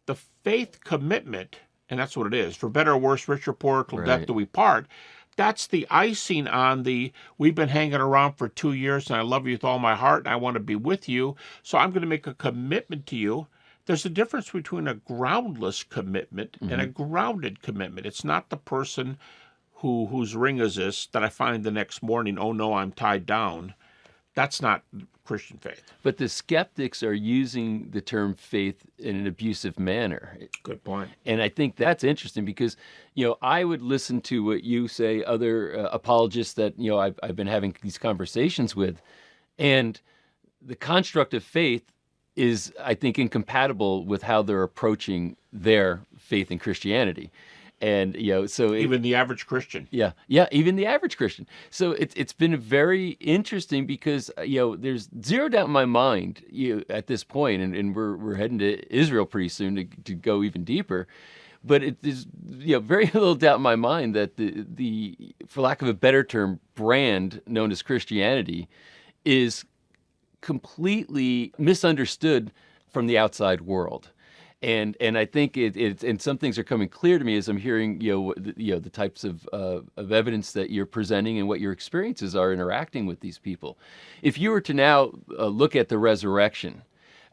The faith commitment, and that's what it is, for better or worse, rich or poor, till death do we part. That's the icing on the, we've been hanging around for 2 years and I love you with all my heart and I want to be with you, so I'm going to make a commitment to you. There's a difference between a groundless commitment and a grounded commitment. It's not the person whose ring is this that I find the next morning, oh no, I'm tied down. That's not Christian faith. But the skeptics are using the term faith in an abusive manner. Good point. And I think that's interesting because, you know, I would listen to what you say, other apologists that, you know, I've been having these conversations with, and the construct of faith is, I think, incompatible with how they're approaching their faith in Christianity. And, you know, so even the average Christian. Yeah, even the average Christian. So it's been very interesting because, you know, there's zero doubt in my mind, you know, at this point, and we're heading to Israel pretty soon to go even deeper. But there's, you know, very little doubt in my mind that the for lack of a better term, brand known as Christianity is completely misunderstood from the outside world. And I think and some things are coming clear to me as I'm hearing the types of evidence that you're presenting and what your experiences are interacting with these people. If you were to now look at the resurrection,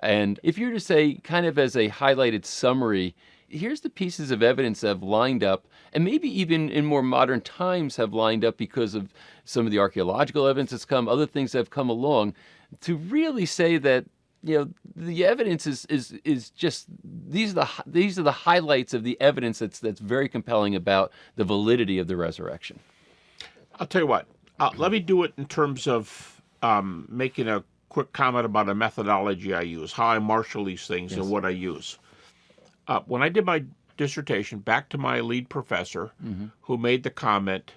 and if you were to say, kind of as a highlighted summary, here's the pieces of evidence that have lined up, and maybe even in more modern times have lined up because of some of the archaeological evidence that's come, other things that have come along, to really say that, you know, the evidence is just these are the highlights of the evidence that's very compelling about the validity of the resurrection. I'll tell you what. Let me do it in terms of making a quick comment about a methodology I use, how I marshal these things, and what I use. When I did my dissertation, back to my lead professor, who made the comment,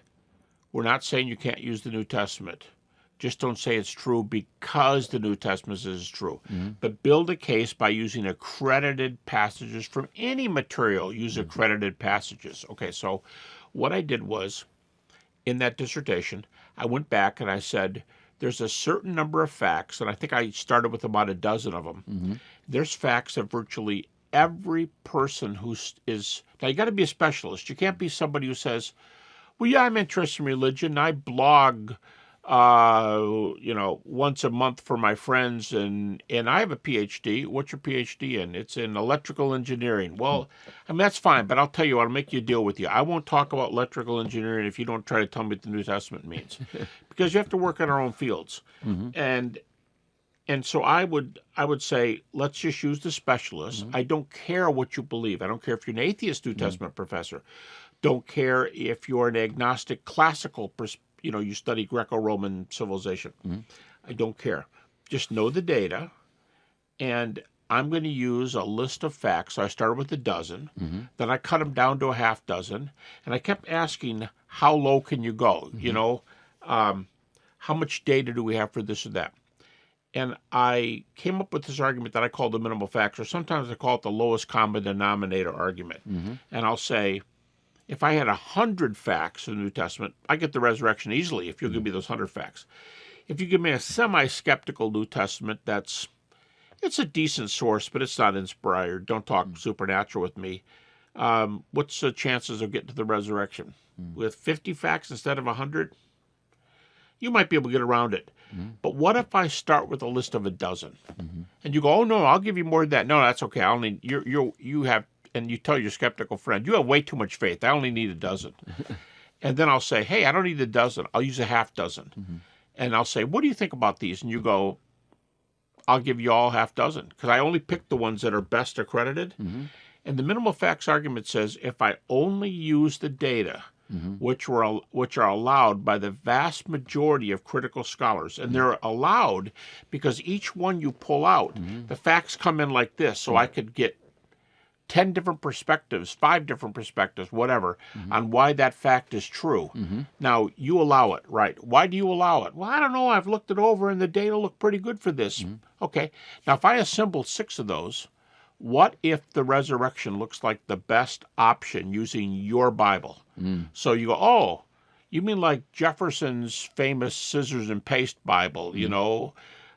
"We're not saying you can't use the New Testament. Just don't say it's true because the New Testament is true. But build a case by using accredited passages from any material. Use accredited passages." Okay, so what I did was, in that dissertation, I went back and I said, there's a certain number of facts, and I think I started with about a dozen of them. There's facts that virtually every person who is, now you got to be a specialist. You can't be somebody who says, well, yeah, I'm interested in religion. I blog once a month for my friends, and I have a PhD. What's your PhD in? It's in electrical engineering. Well, I mean, that's fine, but I'll tell you what, I'll make you a deal with you. I won't talk about electrical engineering if you don't try to tell me what the New Testament means, because you have to work in our own fields. And so I would say, let's just use the specialists. I don't care what you believe. I don't care if you're an atheist New Testament professor. Don't care if you're an agnostic classical you study Greco-Roman civilization. I don't care. Just know the data, and I'm going to use a list of facts. So I started with a dozen, then I cut them down to a half dozen, and I kept asking, how low can you go? You know, how much data do we have for this or that? And I came up with this argument that I call the minimal facts, or sometimes I call it the lowest common denominator argument. And I'll say, if I had 100 facts in the New Testament, I get the resurrection easily if you'll give me those 100 facts. If you give me a semi-skeptical New Testament, it's a decent source, but it's not inspired. Don't talk supernatural with me. What's the chances of getting to the resurrection? With 50 facts instead of 100? You might be able to get around it. But what if I start with a list of a dozen? And you go, oh, no, I'll give you more than that. No, that's okay. I only you have. And you tell your skeptical friend, you have way too much faith. I only need a dozen. And then I'll say, hey, I don't need a dozen. I'll use a half dozen. And I'll say, what do you think about these? And you go, I'll give you all half dozen, because I only picked the ones that are best accredited. And the minimal facts argument says if I only use the data which are allowed by the vast majority of critical scholars, and they're allowed because each one you pull out, the facts come in like this, so I could get 10 different perspectives, 5 different perspectives, whatever, on why that fact is true. Now, you allow it, right? Why do you allow it? Well, I don't know. I've looked it over, and the data look pretty good for this. Okay. Now, if I assemble 6 of those, what if the resurrection looks like the best option using your Bible? So you go, oh, you mean like Jefferson's famous scissors and paste Bible, you know,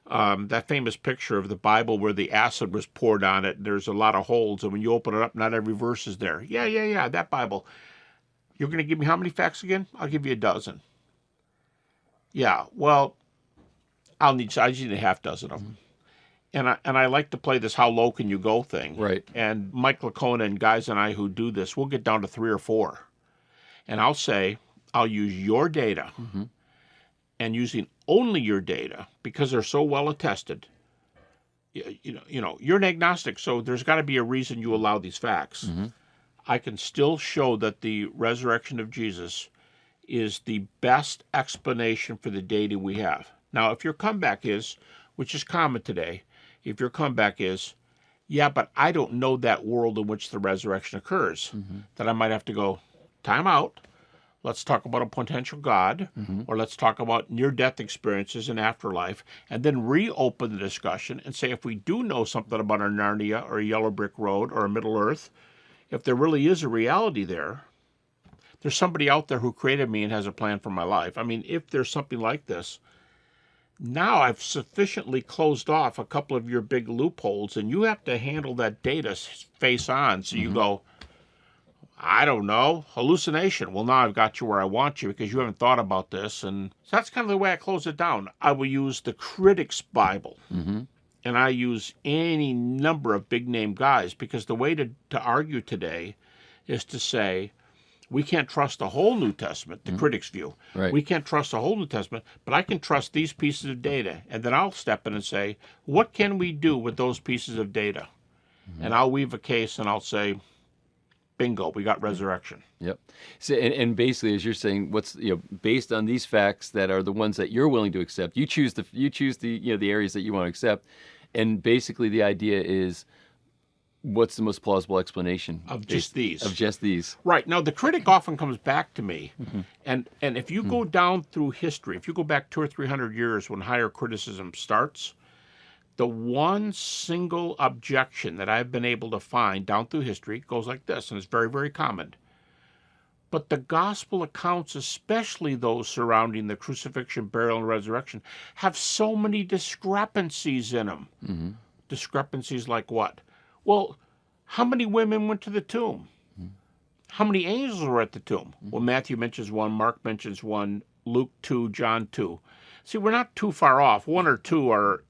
that famous picture of the Bible where the acid was poured on it. There's a lot of holes, and when you open it up, not every verse is there. Yeah, that Bible. You're going to give me how many facts again? I'll give you a dozen. Yeah, well, I just need a half dozen of them. And I like to play this how low can you go thing. Right. And Mike Lacona and guys and I who do this, we'll get down to 3 or 4. And I'll say, I'll use your data. And using only your data, because they're so well attested, you know, you're an agnostic, so there's got to be a reason you allow these facts. I can still show that the resurrection of Jesus is the best explanation for the data we have. Now, if your comeback is, which is common today, if your comeback is, yeah, but I don't know that world in which the resurrection occurs, then I might have to go, time out. Let's talk about a potential God, or let's talk about near-death experiences in afterlife, and then reopen the discussion and say if we do know something about a Narnia or a Yellow Brick Road or a Middle Earth, if there really is a reality there, there's somebody out there who created me and has a plan for my life. I mean, if there's something like this, now I've sufficiently closed off a couple of your big loopholes, and you have to handle that data face on. So you go, I don't know, hallucination. Well, now I've got you where I want you because you haven't thought about this. And so that's kind of the way I close it down. I will use the critic's Bible, and I use any number of big-name guys because the way to argue today is to say, we can't trust the whole New Testament, the critic's view. Right. We can't trust the whole New Testament, but I can trust these pieces of data. And then I'll step in and say, what can we do with those pieces of data? And I'll weave a case and I'll say, bingo, we got resurrection. Yep. So, and basically, as you're saying, what's based on these facts that are the ones that you're willing to accept, you choose the the areas that you want to accept, and basically the idea is, what's the most plausible explanation Of just these. Of just these. Right. Now, the critic often comes back to me, and if you go down through history, if you go back 200 or 300 years when higher criticism starts, the one single objection that I've been able to find down through history goes like this, and it's very, very common. But the gospel accounts, especially those surrounding the crucifixion, burial, and resurrection, have so many discrepancies in them. Discrepancies like what? Well, how many women went to the tomb? How many angels were at the tomb? Well, Matthew mentions 1, Mark mentions 1, Luke 2, John 2. See, we're not too far off. 1 or 2 are,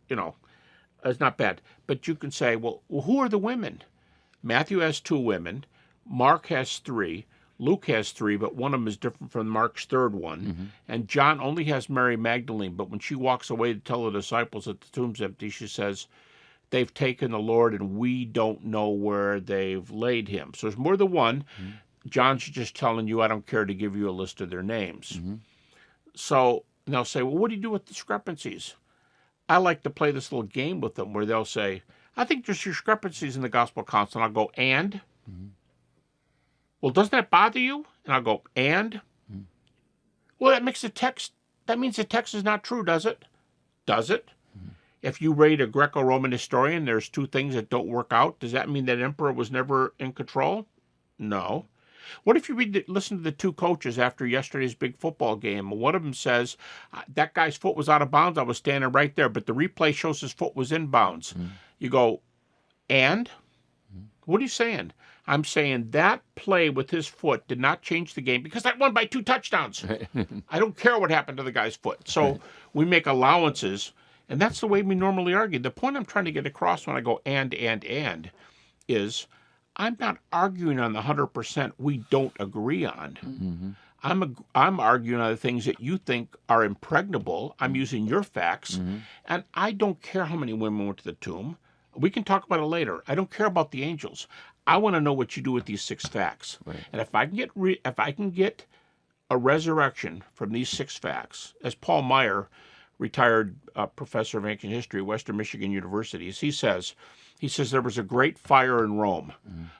it's not bad. But you can say, well, who are the women? Matthew has 2 women. Mark has 3. Luke has 3, but one of them is different from Mark's third one. And John only has Mary Magdalene, but when she walks away to tell the disciples that the tomb's empty, she says, they've taken the Lord and we don't know where they've laid him. So there's more than one. John's just telling you, I don't care to give you a list of their names. So they'll say, well, what do you do with discrepancies? I like to play this little game with them where they'll say, I think there's discrepancies in the gospel accounts. And I'll go, and? Well, doesn't that bother you? And I'll go, and? Well, that means the text is not true, does it? Does it? If you rate a Greco-Roman historian, there's 2 things that don't work out. Does that mean that emperor was never in control? No. What if you listen to the 2 coaches after yesterday's big football game? One of them says, that guy's foot was out of bounds. I was standing right there, but the replay shows his foot was in bounds. You go, and? What are you saying? I'm saying that play with his foot did not change the game because that won by 2 touchdowns. I don't care what happened to the guy's foot. So we make allowances, and that's the way we normally argue. The point I'm trying to get across when I go and is I'm not arguing on the 100% we don't agree on. I'm arguing on the things that you think are impregnable. I'm using your facts, and I don't care how many women went to the tomb. We can talk about it later. I don't care about the angels. I want to know what you do with these 6 facts. Right. And if I can get a resurrection from these 6 facts, as Paul Meyer, retired professor of ancient history at Western Michigan University, he says there was a great fire in Rome.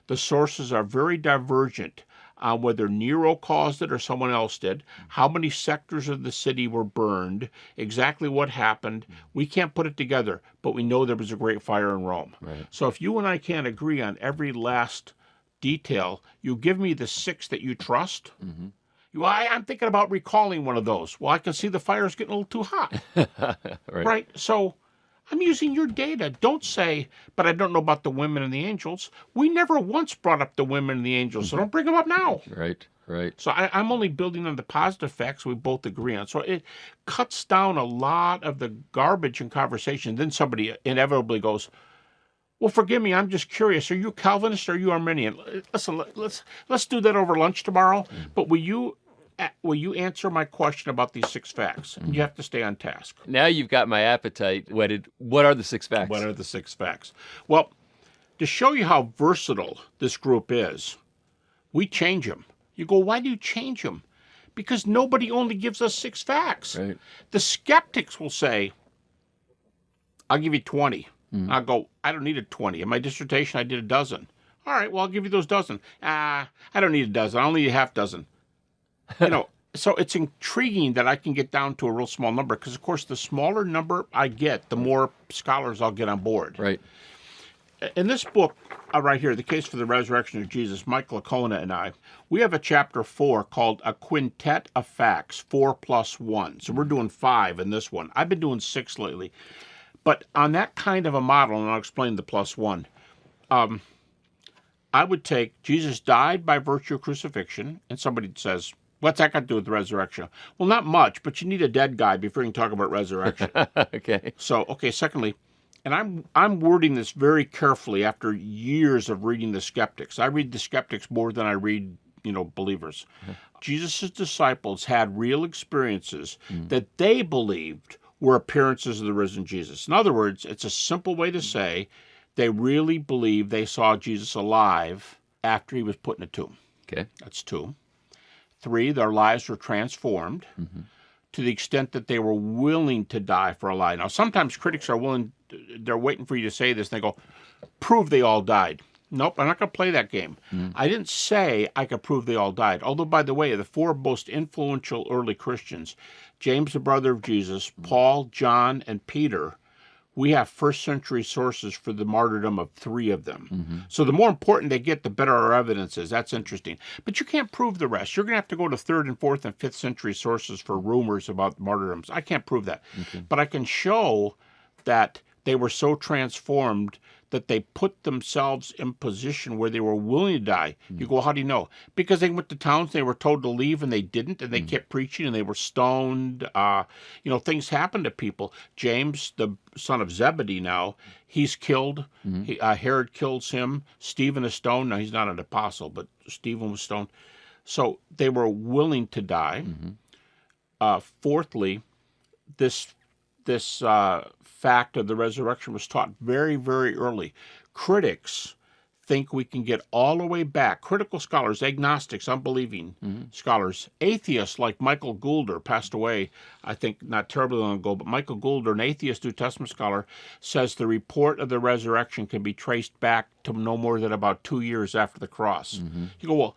The sources are very divergent on whether Nero caused it or someone else did, how many sectors of the city were burned, exactly what happened. We can't put it together, but we know there was a great fire in Rome. Right. So if you and I can't agree on every last detail, you give me the 6 that you trust. I'm thinking about recalling one of those. Well, I can see the fire's getting a little too hot. Right? So I'm using your data. Don't say, but I don't know about the women and the angels. We never once brought up the women and the angels, so don't bring them up now. Right. So I'm only building on the positive facts we both agree on. So it cuts down a lot of the garbage in conversation. Then somebody inevitably goes, well, forgive me, I'm just curious. Are you Calvinist or are you Arminian? Listen, let's do that over lunch tomorrow. But will you answer my question about these 6 facts? You have to stay on task. Now you've got my appetite whetted. What are the 6 facts? What are the 6 facts? Well, to show you how versatile this group is, we change them. You go, why do you change them? Because nobody only gives us 6 facts. Right. The skeptics will say, I'll give you 20. I'll go, I don't need a 20. In my dissertation, I did a dozen. All right, well, I'll give you those dozen. I don't need a dozen. I'll need a half dozen. So it's intriguing that I can get down to a real small number because, of course, the smaller number I get, the more scholars I'll get on board. Right. In this book right here, The Case for the Resurrection of Jesus, Mike Lacona and I, we have a chapter 4 called A Quintet of Facts, 4 plus 1. So we're doing 5 in this one. I've been doing 6 lately. But on that kind of a model, and I'll explain the plus 1, I would take Jesus died by virtue of crucifixion, and somebody says, what's that got to do with the resurrection? Well, not much, but you need a dead guy before you can talk about resurrection. Okay. So, secondly, and I'm wording this very carefully after years of reading the skeptics. I read the skeptics more than I read, believers. Jesus' disciples had real experiences that they believed were appearances of the risen Jesus. In other words, it's a simple way to say they really believed they saw Jesus alive after he was put in a tomb. Okay. That's 2. 3, their lives were transformed to the extent that they were willing to die for a lie. Now, sometimes critics are they're waiting for you to say this, and they go, prove they all died. Nope, I'm not going to play that game. I didn't say I could prove they all died. Although, by the way, the 4 most influential early Christians, James, the brother of Jesus, Paul, John, and Peter, we have first-century sources for the martyrdom of 3 of them. So the more important they get, the better our evidence is. That's interesting. But you can't prove the rest. You're going to have to go to 3rd and 4th and 5th century sources for rumors about martyrdoms. I can't prove that. But I can show that they were so transformed that they put themselves in position where they were willing to die. You go, how do you know? Because they went to towns, they were told to leave, and they didn't, and they kept preaching, and they were stoned. Things happened to people. James, the son of Zebedee now, he's killed. Herod kills him. Stephen is stoned. Now, he's not an apostle, but Stephen was stoned. So they were willing to die. Fourthly, this fact of the resurrection was taught very, very early. Critics think we can get all the way back. Critical scholars, agnostics, unbelieving scholars, atheists like Michael Goulder passed away, I think, not terribly long ago, but Michael Goulder, an atheist New Testament scholar, says the report of the resurrection can be traced back to no more than about 2 years after the cross. You go, well,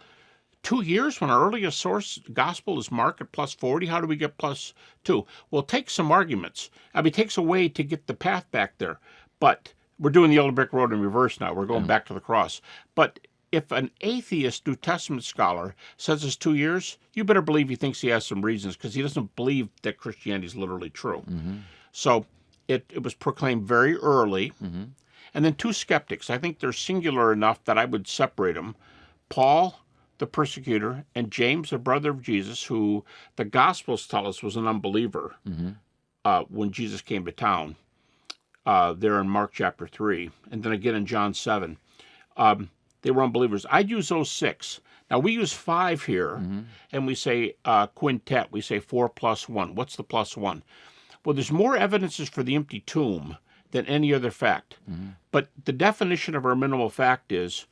2 years when our earliest source gospel is Mark at plus 40? How do we get plus 2? Well, take some arguments. It takes a way to get the path back there. But we're doing the Yellow Brick Road in reverse now. We're going back to the cross. But if an atheist New Testament scholar says it's 2 years, you better believe he thinks he has some reasons because he doesn't believe that Christianity is literally true. So it was proclaimed very early. And then 2 skeptics. I think they're singular enough that I would separate them. Paul, the persecutor, and James, the brother of Jesus, who the Gospels tell us was an unbeliever when Jesus came to town, there in Mark chapter 3, and then again in John 7. They were unbelievers. I'd use those 6. Now, we use 5 here, and we say quintet. We say 4 plus 1. What's the plus 1? Well, there's more evidences for the empty tomb than any other fact. But the definition of our minimal fact is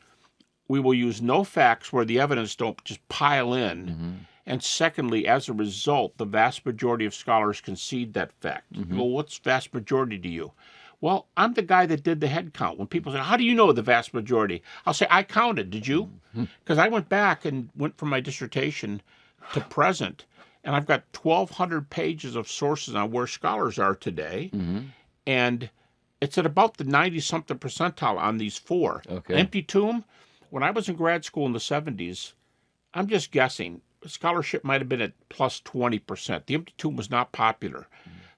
we will use no facts where the evidence don't just pile in. And secondly, as a result, the vast majority of scholars concede that fact. Well, what's vast majority to you? Well, I'm the guy that did the head count. When people say, how do you know the vast majority? I'll say, I counted. Did you? Because I went back and went from my dissertation to present, and I've got 1,200 pages of sources on where scholars are today. And it's at about the 90-something percentile on these four. Okay. Empty tomb, when I was in grad school in the 70s, I'm just guessing, scholarship might have been at plus 20%. The empty tomb was not popular.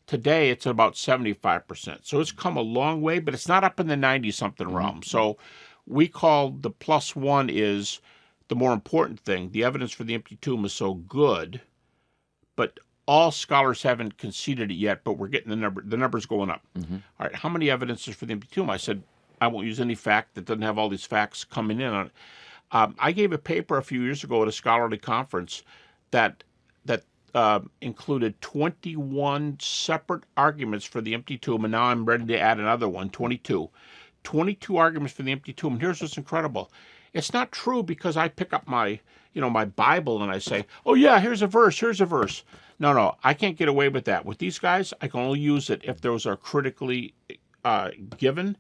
Today, it's about 75%. So it's come a long way, but it's not up in the 90-something realm. So we call the plus one is the more important thing. The evidence for the empty tomb is so good, but all scholars haven't conceded it yet, but we're getting the number. The number's going up. All right, how many evidences for the empty tomb? I said, I won't use any fact that doesn't have all these facts coming in on it. I gave a paper a few years ago at a scholarly conference that included 21 separate arguments for the empty tomb, and now I'm ready to add another one, 22. 22 arguments for the empty tomb. And here's what's incredible. It's not true because I pick up my Bible and I say, oh yeah, here's a verse. No, I can't get away with that. With these guys, I can only use it if those are critically given.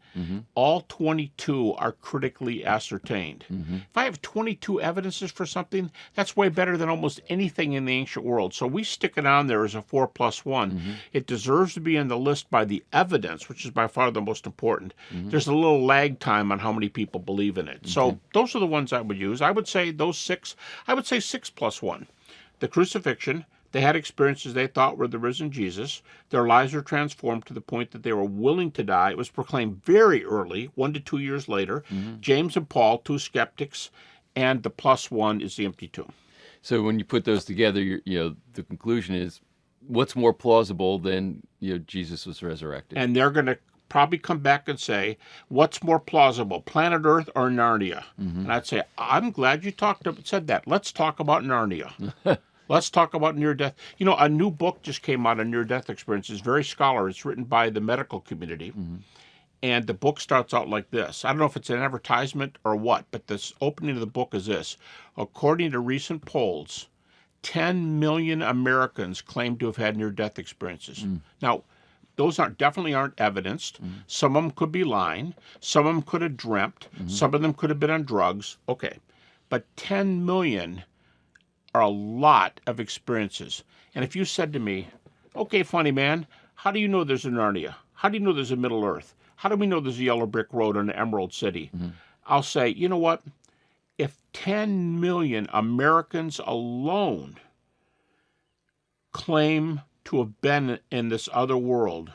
All 22 are critically ascertained. If I have 22 evidences for something, that's way better than almost anything in the ancient world. So we stick it on there as a 4+1. It deserves to be on the list by the evidence, which is by far the most important. There's a little lag time on how many people believe in it. So those are the ones I would use. I would say those six. I would say 6+1. The crucifixion. They had experiences they thought were the risen Jesus. Their lives were transformed to the point that they were willing to die. It was proclaimed very early, 1 to 2 years later. James and Paul, two skeptics, and the +1 is the empty tomb. So when you put those together, the conclusion is, what's more plausible than Jesus was resurrected? And they're going to probably come back and say, what's more plausible, planet Earth or Narnia? And I'd say, I'm glad you said that. Let's talk about Narnia. Let's talk about near-death. A new book just came out on near-death experiences, very scholarly. It's written by the medical community. And the book starts out like this. I don't know if it's an advertisement or what, but this opening of the book is this. According to recent polls, 10 million Americans claim to have had near-death experiences. Now, those definitely aren't evidenced. Some of them could be lying. Some of them could have dreamt. Some of them could have been on drugs. Okay. But 10 million are a lot of experiences. And if you said to me, okay, funny man, how do you know there's a Narnia? How do you know there's a Middle Earth? How do we know there's a yellow brick road and an Emerald City? I'll say, you know what? If 10 million Americans alone claim to have been in this other world,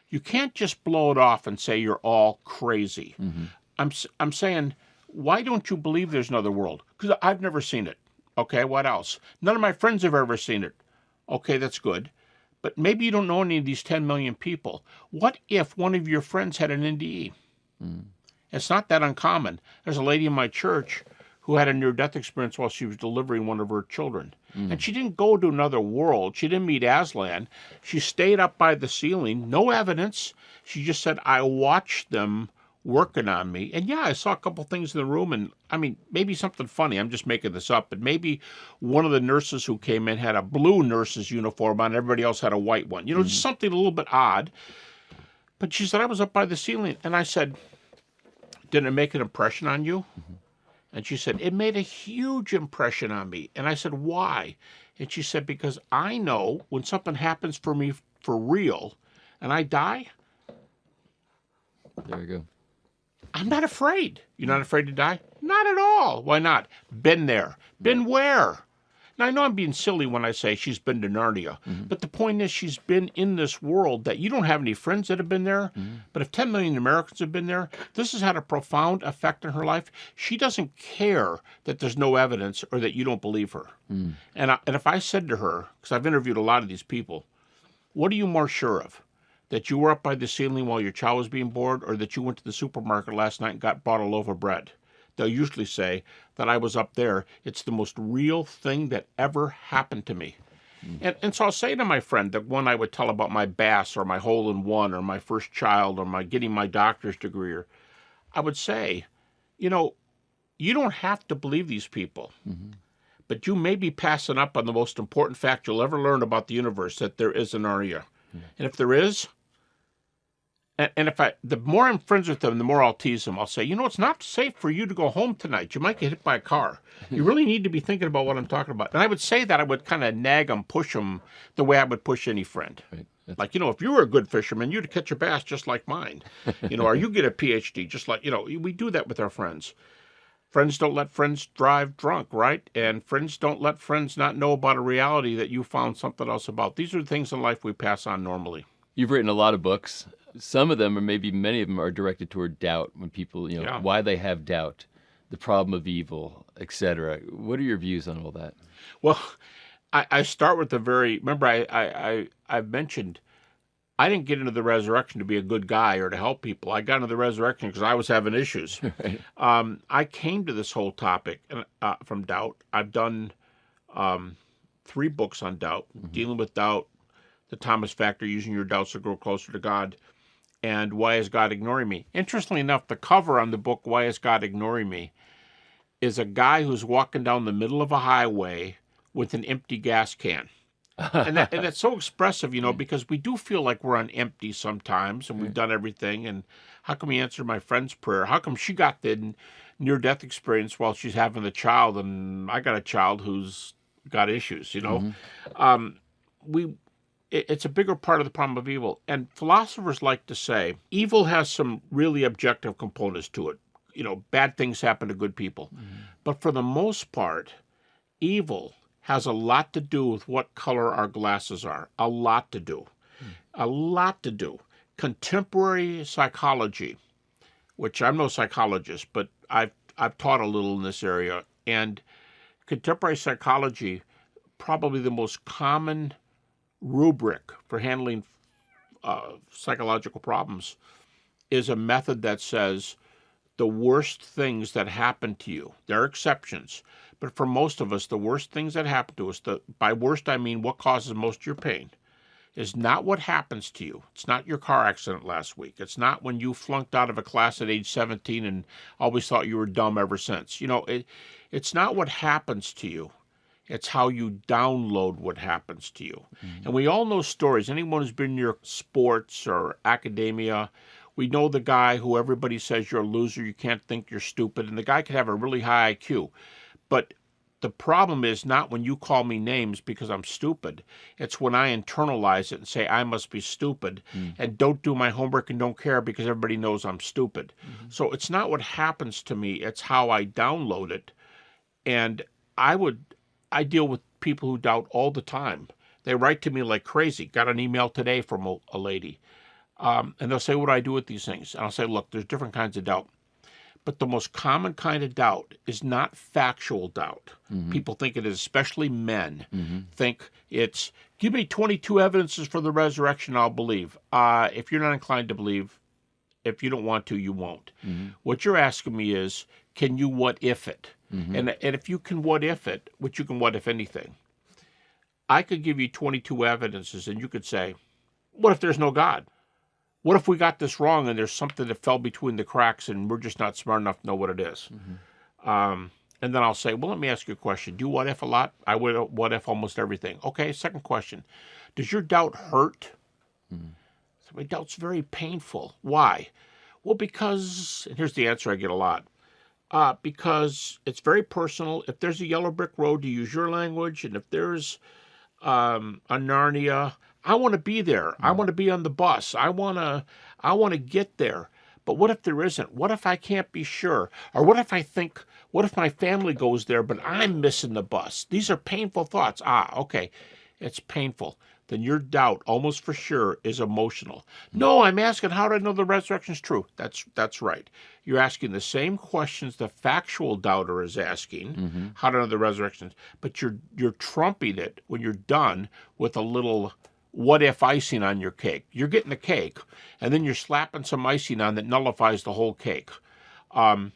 you can't just blow it off and say you're all crazy. I'm saying, why don't you believe there's another world? Because I've never seen it. Okay, what else? None of my friends have ever seen it. Okay, that's good. But maybe you don't know any of these 10 million people. What if one of your friends had an NDE? It's not that uncommon. There's a lady in my church who had a near-death experience while she was delivering one of her children. And she didn't go to another world. She didn't meet Aslan. She stayed up by the ceiling, no evidence. She just said, I watched them working on me. And yeah, I saw a couple things in the room, and maybe something funny. I'm just making this up, but maybe one of the nurses who came in had a blue nurse's uniform on, everybody else had a white one. Just something a little bit odd. But she said, I was up by the ceiling, and I said, didn't it make an impression on you? And she said, it made a huge impression on me. And I said, why? And she said, because I know when something happens for me for real and I die, there you go. I'm not afraid. You're not afraid to die? Not at all. Why not? Been there. Been where? Now, I know I'm being silly when I say she's been to Narnia, but the point is she's been in this world that you don't have any friends that have been there, but if 10 million Americans have been there, this has had a profound effect on her life. She doesn't care that there's no evidence or that you don't believe her. And if I said to her, because I've interviewed a lot of these people, what are you more sure of? That you were up by the ceiling while your child was being born, or that you went to the supermarket last night and bought a loaf of bread? They'll usually say that I was up there. It's the most real thing that ever happened to me. And so I'll say to my friend, the one I would tell about my bass or my hole-in-one or my first child or my getting my doctor's degree, I would say, you don't have to believe these people, but you may be passing up on the most important fact you'll ever learn about the universe, that there is an Narnia. And if there is, and the more I'm friends with them, the more I'll tease them. I'll say, it's not safe for you to go home tonight. You might get hit by a car. You really need to be thinking about what I'm talking about. And I would say that I would kind of nag them, push them the way I would push any friend. Right. Like, if you were a good fisherman, you'd catch a bass just like mine. Or you get a PhD, just like, we do that with our friends. Friends don't let friends drive drunk, right? And friends don't let friends not know about a reality that you found something else about. These are the things in life we pass on normally. You've written a lot of books. Some of them, or maybe many of them, are directed toward doubt. When people, why they have doubt, the problem of evil, etc. What are your views on all that? Well, I start with remember I've mentioned I didn't get into the resurrection to be a good guy or to help people. I got into the resurrection because I was having issues. Right. I came to this whole topic from doubt. I've done 3 books on doubt, Dealing with Doubt, The Thomas Factor, Using Your Doubts to Grow Closer to God, and Why Is God Ignoring Me? Interestingly enough, the cover on the book, Why Is God Ignoring Me, is a guy who's walking down the middle of a highway with an empty gas can. And that's so expressive, because we do feel like we're on empty sometimes, and we've done everything. And how come he answered my friend's prayer? How come she got the near-death experience while she's having the child, and I got a child who's got issues, It's a bigger part of the problem of evil. And philosophers like to say, evil has some really objective components to it. Bad things happen to good people. But for the most part, evil has a lot to do with what color our glasses are. A lot to do. A lot to do. Contemporary psychology, which I'm no psychologist, but I've taught a little in this area, and contemporary psychology, probably the most common rubric for handling psychological problems, is a method that says the worst things that happen to you, there are exceptions, but for most of us, the worst things that happen to us, by worst I mean what causes most of your pain, is not what happens to you. It's not your car accident last week. It's not when you flunked out of a class at age 17 and always thought you were dumb ever since. It's not what happens to you. It's how you download what happens to you. And we all know stories. Anyone who's been near sports or academia, we know the guy who everybody says you're a loser, you can't think, you're stupid, and the guy could have a really high IQ. But the problem is not when you call me names because I'm stupid. It's when I internalize it and say I must be stupid and don't do my homework and don't care because everybody knows I'm stupid. So it's not what happens to me, it's how I download it. And I deal with people who doubt all the time. They write to me like crazy. Got an email today from a lady. And they'll say, what do I do with these things? And I'll say, look, there's different kinds of doubt. But the most common kind of doubt is not factual doubt. People think it is, especially men, think it's, give me 22 evidences for the resurrection, I'll believe. If you're not inclined to believe, if you don't want to, you won't. What you're asking me is, can you what if it? And if you can what if it, which you can what if anything, I could give you 22 evidences and you could say, what if there's no God? What if we got this wrong and there's something that fell between the cracks and we're just not smart enough to know what it is? And then I'll say, well, let me ask you a question. Do you what if a lot? I would what if almost everything. Okay, second question. Does your doubt hurt? So my doubt's very painful. Why? Well, because, and here's the answer I get a lot. Because it's very personal. If there's a yellow brick road, to use your language, and if there's a Narnia, I want to be there. I want to be on the bus. I want to get there. But what if there isn't? What if I can't be sure? Or what if my family goes there, but I'm missing the bus? These are painful thoughts. Okay, it's painful. Then your doubt, almost for sure, is emotional. No, I'm asking, how do I know the resurrection is true? That's right. You're asking the same questions the factual doubter is asking, how do I know the resurrection is, but you're trumping it when you're done with a little what if icing on your cake. You're getting the cake, and then you're slapping some icing on that nullifies the whole cake. And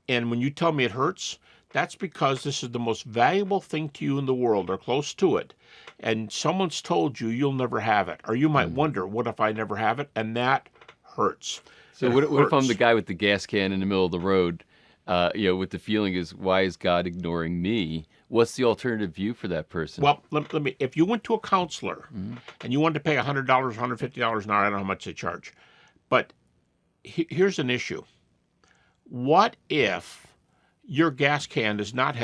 when you tell me it hurts, that's because this is the most valuable thing to you in the world, or close to it. And someone's told you you'll never have it. Or you might wonder, what if I never have it? And that hurts. So what if I'm the guy with the gas can in the middle of the road, with the feeling is, why is God ignoring me? What's the alternative view for that person? Well, let me. If you went to a counselor and you wanted to pay $100, $150 an hour, I don't know how much they charge, but here's an issue. What if your gas can is not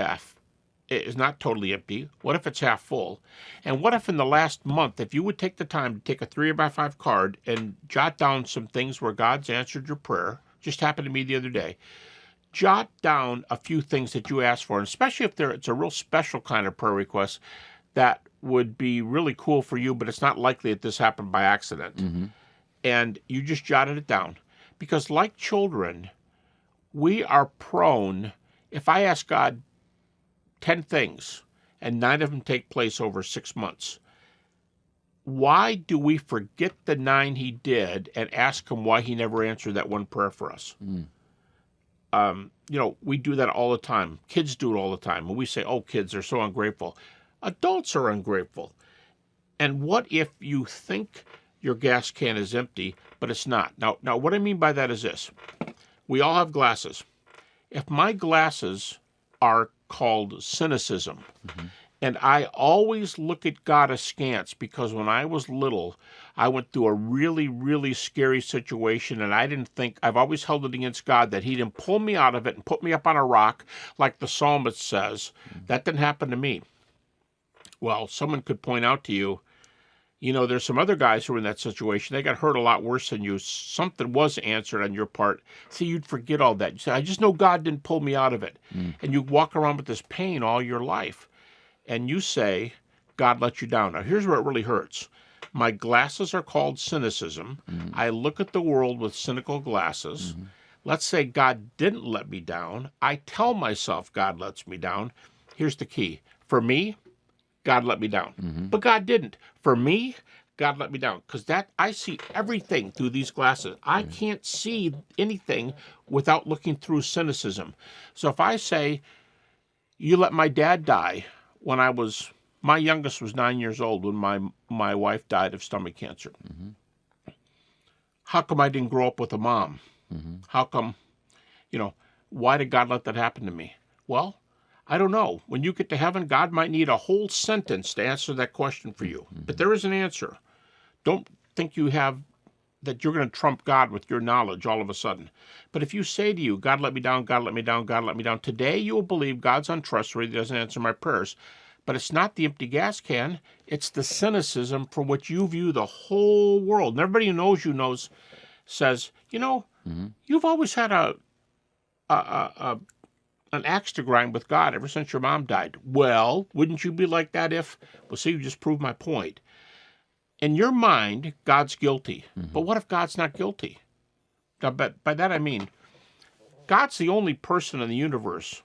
totally empty? What if it's half full? And what if in the last month, if you would take the time to take a 3x5 card and jot down some things where God's answered your prayer, just happened to me the other day, jot down a few things that you asked for, and especially if it's a real special kind of prayer request that would be really cool for you, but it's not likely that this happened by accident. And you just jotted it down. Because like children, we are prone, if I ask God 10 things and 9 of them take place over 6 months, why do we forget the 9 he did and ask him why he never answered that one prayer for us? We do that all the time. Kids do it all the time. When we say, oh, kids are so ungrateful. Adults are ungrateful. And what if you think your gas can is empty, but it's not? Now, what I mean by that is this. We all have glasses. If my glasses are called cynicism, and I always look at God askance because when I was little, I went through a really, really scary situation, and I've always held it against God that he didn't pull me out of it and put me up on a rock like the psalmist says. That didn't happen to me. Well, someone could point out to you, there's some other guys who were in that situation. They got hurt a lot worse than you. Something was answered on your part. See, you'd forget all that. You say, I just know God didn't pull me out of it. And you walk around with this pain all your life. And you say, God let you down. Now, here's where it really hurts. My glasses are called cynicism. I look at the world with cynical glasses. Let's say God didn't let me down. I tell myself God lets me down. Here's the key. For me, God let me down. But God didn't. For me, God let me down. Because I see everything through these glasses. I can't see anything without looking through cynicism. So if I say, you let my dad die when my youngest was 9 years old when my wife died of stomach cancer. How come I didn't grow up with a mom? How come, why did God let that happen to me? Well, I don't know. When you get to heaven, God might need a whole sentence to answer that question for you. But there is an answer. Don't think that you're going to trump God with your knowledge all of a sudden. But if you say to you, God let me down, God let me down, God let me down, today you will believe God's untrustworthy, doesn't answer my prayers. But it's not the empty gas can. It's the cynicism from which you view the whole world. And everybody who knows you says, you've always had an axe to grind with God ever since your mom died. Well, wouldn't you be like that if? Well, see, you just proved my point. In your mind, God's guilty. But what if God's not guilty? Now, by that I mean, God's the only person in the universe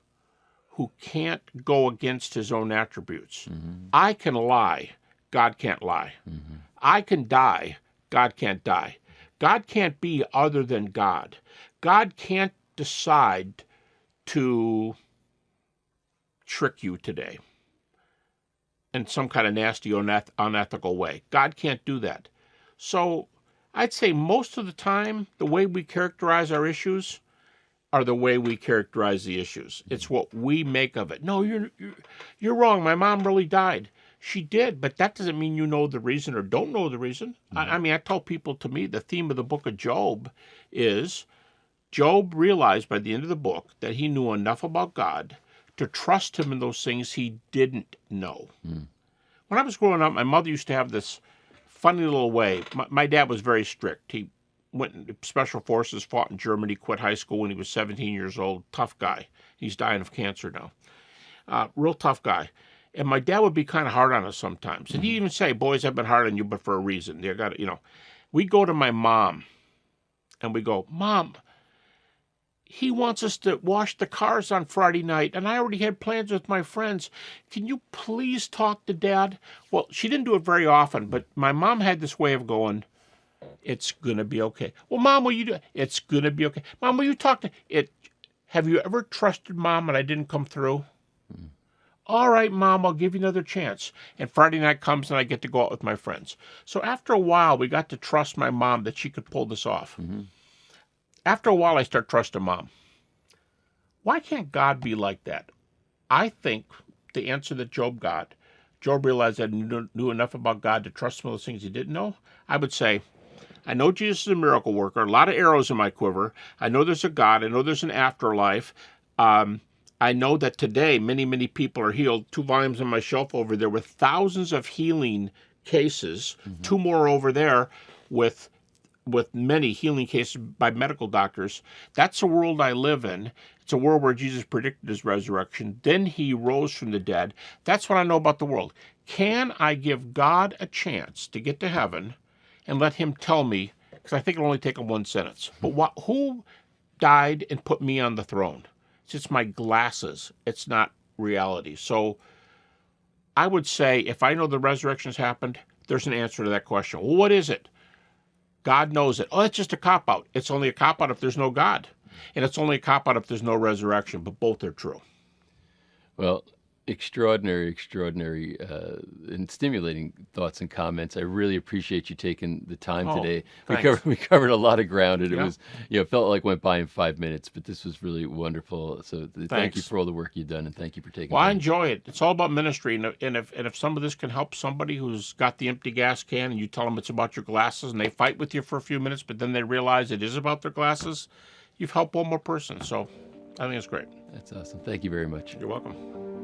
who can't go against his own attributes. I can lie. God can't lie. I can die. God can't die. God can't be other than God. God can't decide to trick you today in some kind of nasty or unethical way. God can't do that. So I'd say most of the time, the way we characterize our issues are the way we characterize the issues. It's what we make of it. No, you're wrong. My mom really died. She did, but that doesn't mean you know the reason or don't know the reason. I tell people, to me, the theme of the book of Job is Job realized by the end of the book that he knew enough about God to trust him in those things he didn't know. When I was growing up, my mother used to have this funny little way. My dad was very strict. He went into special forces, fought in Germany, quit high school when he was 17 years old. Tough guy. He's dying of cancer now. Real tough guy. And my dad would be kind of hard on us sometimes. And he'd even say, boys, I've been hard on you, but for a reason. We go to my mom, and we go, Mom, he wants us to wash the cars on Friday night, and I already had plans with my friends. Can you please talk to Dad? Well, she didn't do it very often, but my mom had this way of going, it's going to be okay. Well, Mom, will you do it? It's going to be okay. Mom, will you talk to it? Have you ever trusted Mom and I didn't come through? All right, Mom, I'll give you another chance. And Friday night comes and I get to go out with my friends. So after a while, we got to trust my mom that she could pull this off. After a while, I start trusting Mom. Why can't God be like that? I think the answer that Job got, Job realized that he knew enough about God to trust some of those things he didn't know. I would say, I know Jesus is a miracle worker, a lot of arrows in my quiver. I know there's a God. I know there's an afterlife. I know that today many, many people are healed. 2 volumes on my shelf over there with thousands of healing cases, 2 more over there with many healing cases by medical doctors. That's the world I live in. It's a world where Jesus predicted his resurrection. Then he rose from the dead. That's what I know about the world. Can I give God a chance to get to heaven and let him tell me, because I think it'll only take him 1 sentence, but who died and put me on the throne? It's just my glasses. It's not reality. So I would say if I know the resurrection has happened, there's an answer to that question. Well, what is it? God knows it. Oh, it's just a cop-out. It's only a cop-out if there's no God. And it's only a cop-out if there's no resurrection, but both are true. Well, extraordinary, and stimulating thoughts and comments. I really appreciate you taking the time today. Thanks. We covered a lot of ground, and Yeah. it was, it felt like went by in 5 minutes, but this was really wonderful. So thank you Thanks. for all the work you've done, and thank you for taking Well, I time. enjoy it. It's all about ministry. And if some of this can help somebody who's got the empty gas can and you tell them it's about your glasses and they fight with you for a few minutes, but then they realize it is about their glasses, you've helped one more person. So I think it's great. That's awesome. Thank you very much. You're welcome.